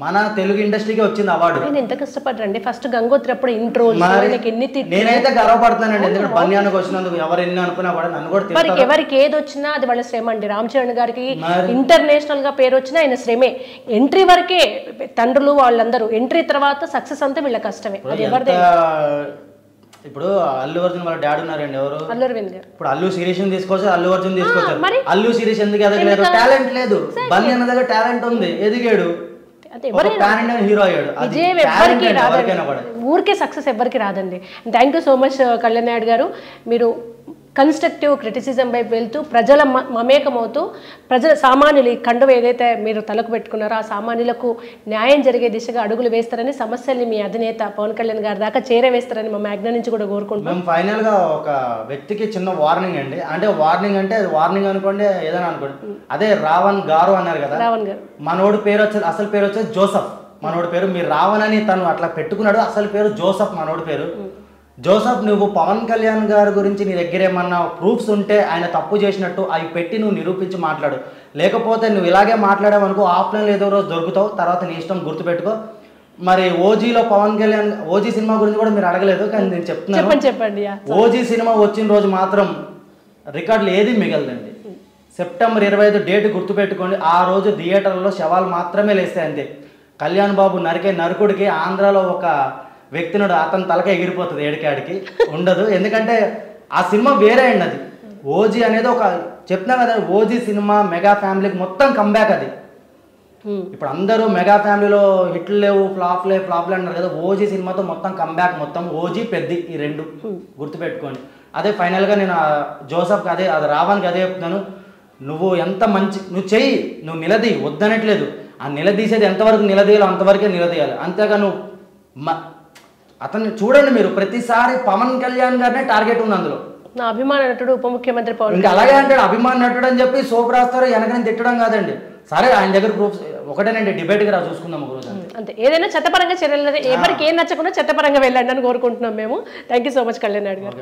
మన తెలుగు ఇండస్ట్రీకి వచ్చింది అవార్డు. ఎంత కష్టపడ్డండి ఫస్ట్ గంగోత్రి అప్పుడు ఇంట్రో. నేనైతే గర్వపడుతున్నానండి, ఎందుకంటే బన్యానికి వచ్చినందుకు ఎవరు ఎన్ని అనుకున్నా కూడా నన్ను కూడా తిడతారు. ఎవరికి ఏది వచ్చినా అది వాళ్ళ శ్రమ అండి. రామ్ చరణ్ గారికి ఇంటర్నేషనల్ గా పేరు వచ్చినా ఆయన శ్రమే. ఎంట్రీ వరకే తండ్రులు వాళ్ళందరూ, ఎంట్రీ తర్వాత సక్సెస్ అంతా వీళ్ళ కష్టమే. అది ఎవరిదే ఇప్పుడు అల్లు అర్జున్ వాళ్ళ డాడీ ఉన్నారండి ఎవరు, అల్లు అరవింద్ గారు. ఇప్పుడు అల్లు శిరీష్ తీసుకోవచ్చు, అల్లు అర్జున్ తీసుకోవచ్చు. మరి? అల్లు శిరీష్ ఎందుకు ఎదగలేదు? టాలెంట్ లేదు. బన్నీ అన్న దగ్గర టాలెంట్ ఉంది, ఎదిగాడు, పాన్ ఇండియన్ హీరో అయ్యాడు. విజయం ఎవ్వరికి రాదండి, ఊరికే సక్సెస్ ఎవ్వరికి రాదండి. Thank you so much Kalyan Naidu గారు. మీరు కన్స్ట్రక్టివ్ క్రిటిసిజం వైపు వెళ్తూ ప్రజల మమేకమవుతూ ప్రజల సామాన్యులు ఈ కండువ ఏదైతే మీరు తలకు పెట్టుకున్నారో ఆ సామాన్యులకు న్యాయం జరిగే దిశగా అడుగులు వేస్తారని, సమస్యల్ని మీ అధినేత పవన్ కళ్యాణ్ గారి దాకా చేరవేస్తారని మా మ్యాగ్నా నుంచి కూడా కోరుకుంటున్నాం. మేము ఫైనల్ గా ఒక వ్యక్తికి చిన్న వార్నింగ్ అండి, అంటే వార్నింగ్ అంటే వార్నింగ్ అనుకోండి, ఏదైనా అనుకోండి. అదే రావణ్ గారు అన్నారు కదా, రావణ్ గారు మనోడు పేరు వచ్చేది, అసలు పేరు వచ్చేది జోసఫ్. మనోడి పేరు మీరు రావణ్ అని తను అట్లా పెట్టుకున్నాడు, అసలు పేరు జోసఫ్. మనోడి పేరు జోసఫ్. నువ్వు పవన్ కళ్యాణ్ గారి గురించి నీ దగ్గర ఏమన్నా ప్రూఫ్స్ ఉంటే ఆయన తప్పు చేసినట్టు అవి పెట్టి నువ్వు నిరూపించి మాట్లాడు. లేకపోతే నువ్వు ఇలాగే మాట్లాడావనుకో ఆఫ్లైన్లో ఏదో రోజు దొరుకుతావు, తర్వాత నీ ఇష్టం, గుర్తుపెట్టుకో. మరి ఓజీలో పవన్ కళ్యాణ్ ఓజీ సినిమా గురించి కూడా మీరు అడగలేదు, కానీ నేను చెప్తున్నాను. చెప్పండి. ఓజీ సినిమా వచ్చిన రోజు మాత్రం రికార్డులు ఏది మిగలదండి. సెప్టెంబర్ 25 డేట్ గుర్తుపెట్టుకోండి. ఆ రోజు థియేటర్లో శవాలు మాత్రమే లేస్తాయి, అంతే. కళ్యాణ్ బాబు నరికే నరకుడికి ఆంధ్రాలో ఒక వ్యక్తినుడు, అతని తలక ఎగిరిపోతుంది, ఏడికాడికి ఉండదు. ఎందుకంటే ఆ సినిమా వేరే అండి. అది ఓజీ అనేది ఒక చెప్తున్నా కదా, ఓజీ సినిమా మెగా ఫ్యామిలీకి మొత్తం కంబ్యాక్. అది ఇప్పుడు అందరూ మెగా ఫ్యామిలీలో హిట్లు లేవు, ఫ్లాప్లే అన్నారు కదా, ఓజీ సినిమాతో మొత్తం కంబ్యాక్, మొత్తం ఓజీ పెద్ద, ఈ రెండు గుర్తుపెట్టుకోండి. అదే ఫైనల్గా నేను జోసఫ్కి అది రావానికి అదే చెప్తున్నాను. నువ్వు ఎంత మంచి నువ్వు చెయ్యి, నువ్వు నిలదీ, వద్దనట్లేదు. ఆ నిలదీసేది ఎంతవరకు నిలదీయాలో అంతవరకే నిలదీయాలి, అంతేగా నువ్వు అతన్ని చూడండి. మీరు ప్రతిసారి పవన్ కళ్యాణ్ గారినే టార్గెట్ ఉంది అందులో. నా అభిమాన నటుడు ఉప ముఖ్యమంత్రి పవన్ ఇంకా అలాగే అంటాడు, అభిమాన నటుడు అని చెప్పి సోపు రాస్తారు, వెనకని తిట్టడం కాదండి. సరే ఆయన దగ్గర ప్రూఫ్స్ ఒకటేనండి, డిబేట్కి రా చూసుకుందాం ఒక రోజు అంతే. ఏదైనా చట్టపరంగా చర్యలు, ఎవరికి ఏం నచ్చకుండా చట్టపరంగా వెళ్ళండి అని కోరుకుంటున్నాం మేము. Thank you so much Kalyan Naidu గారు.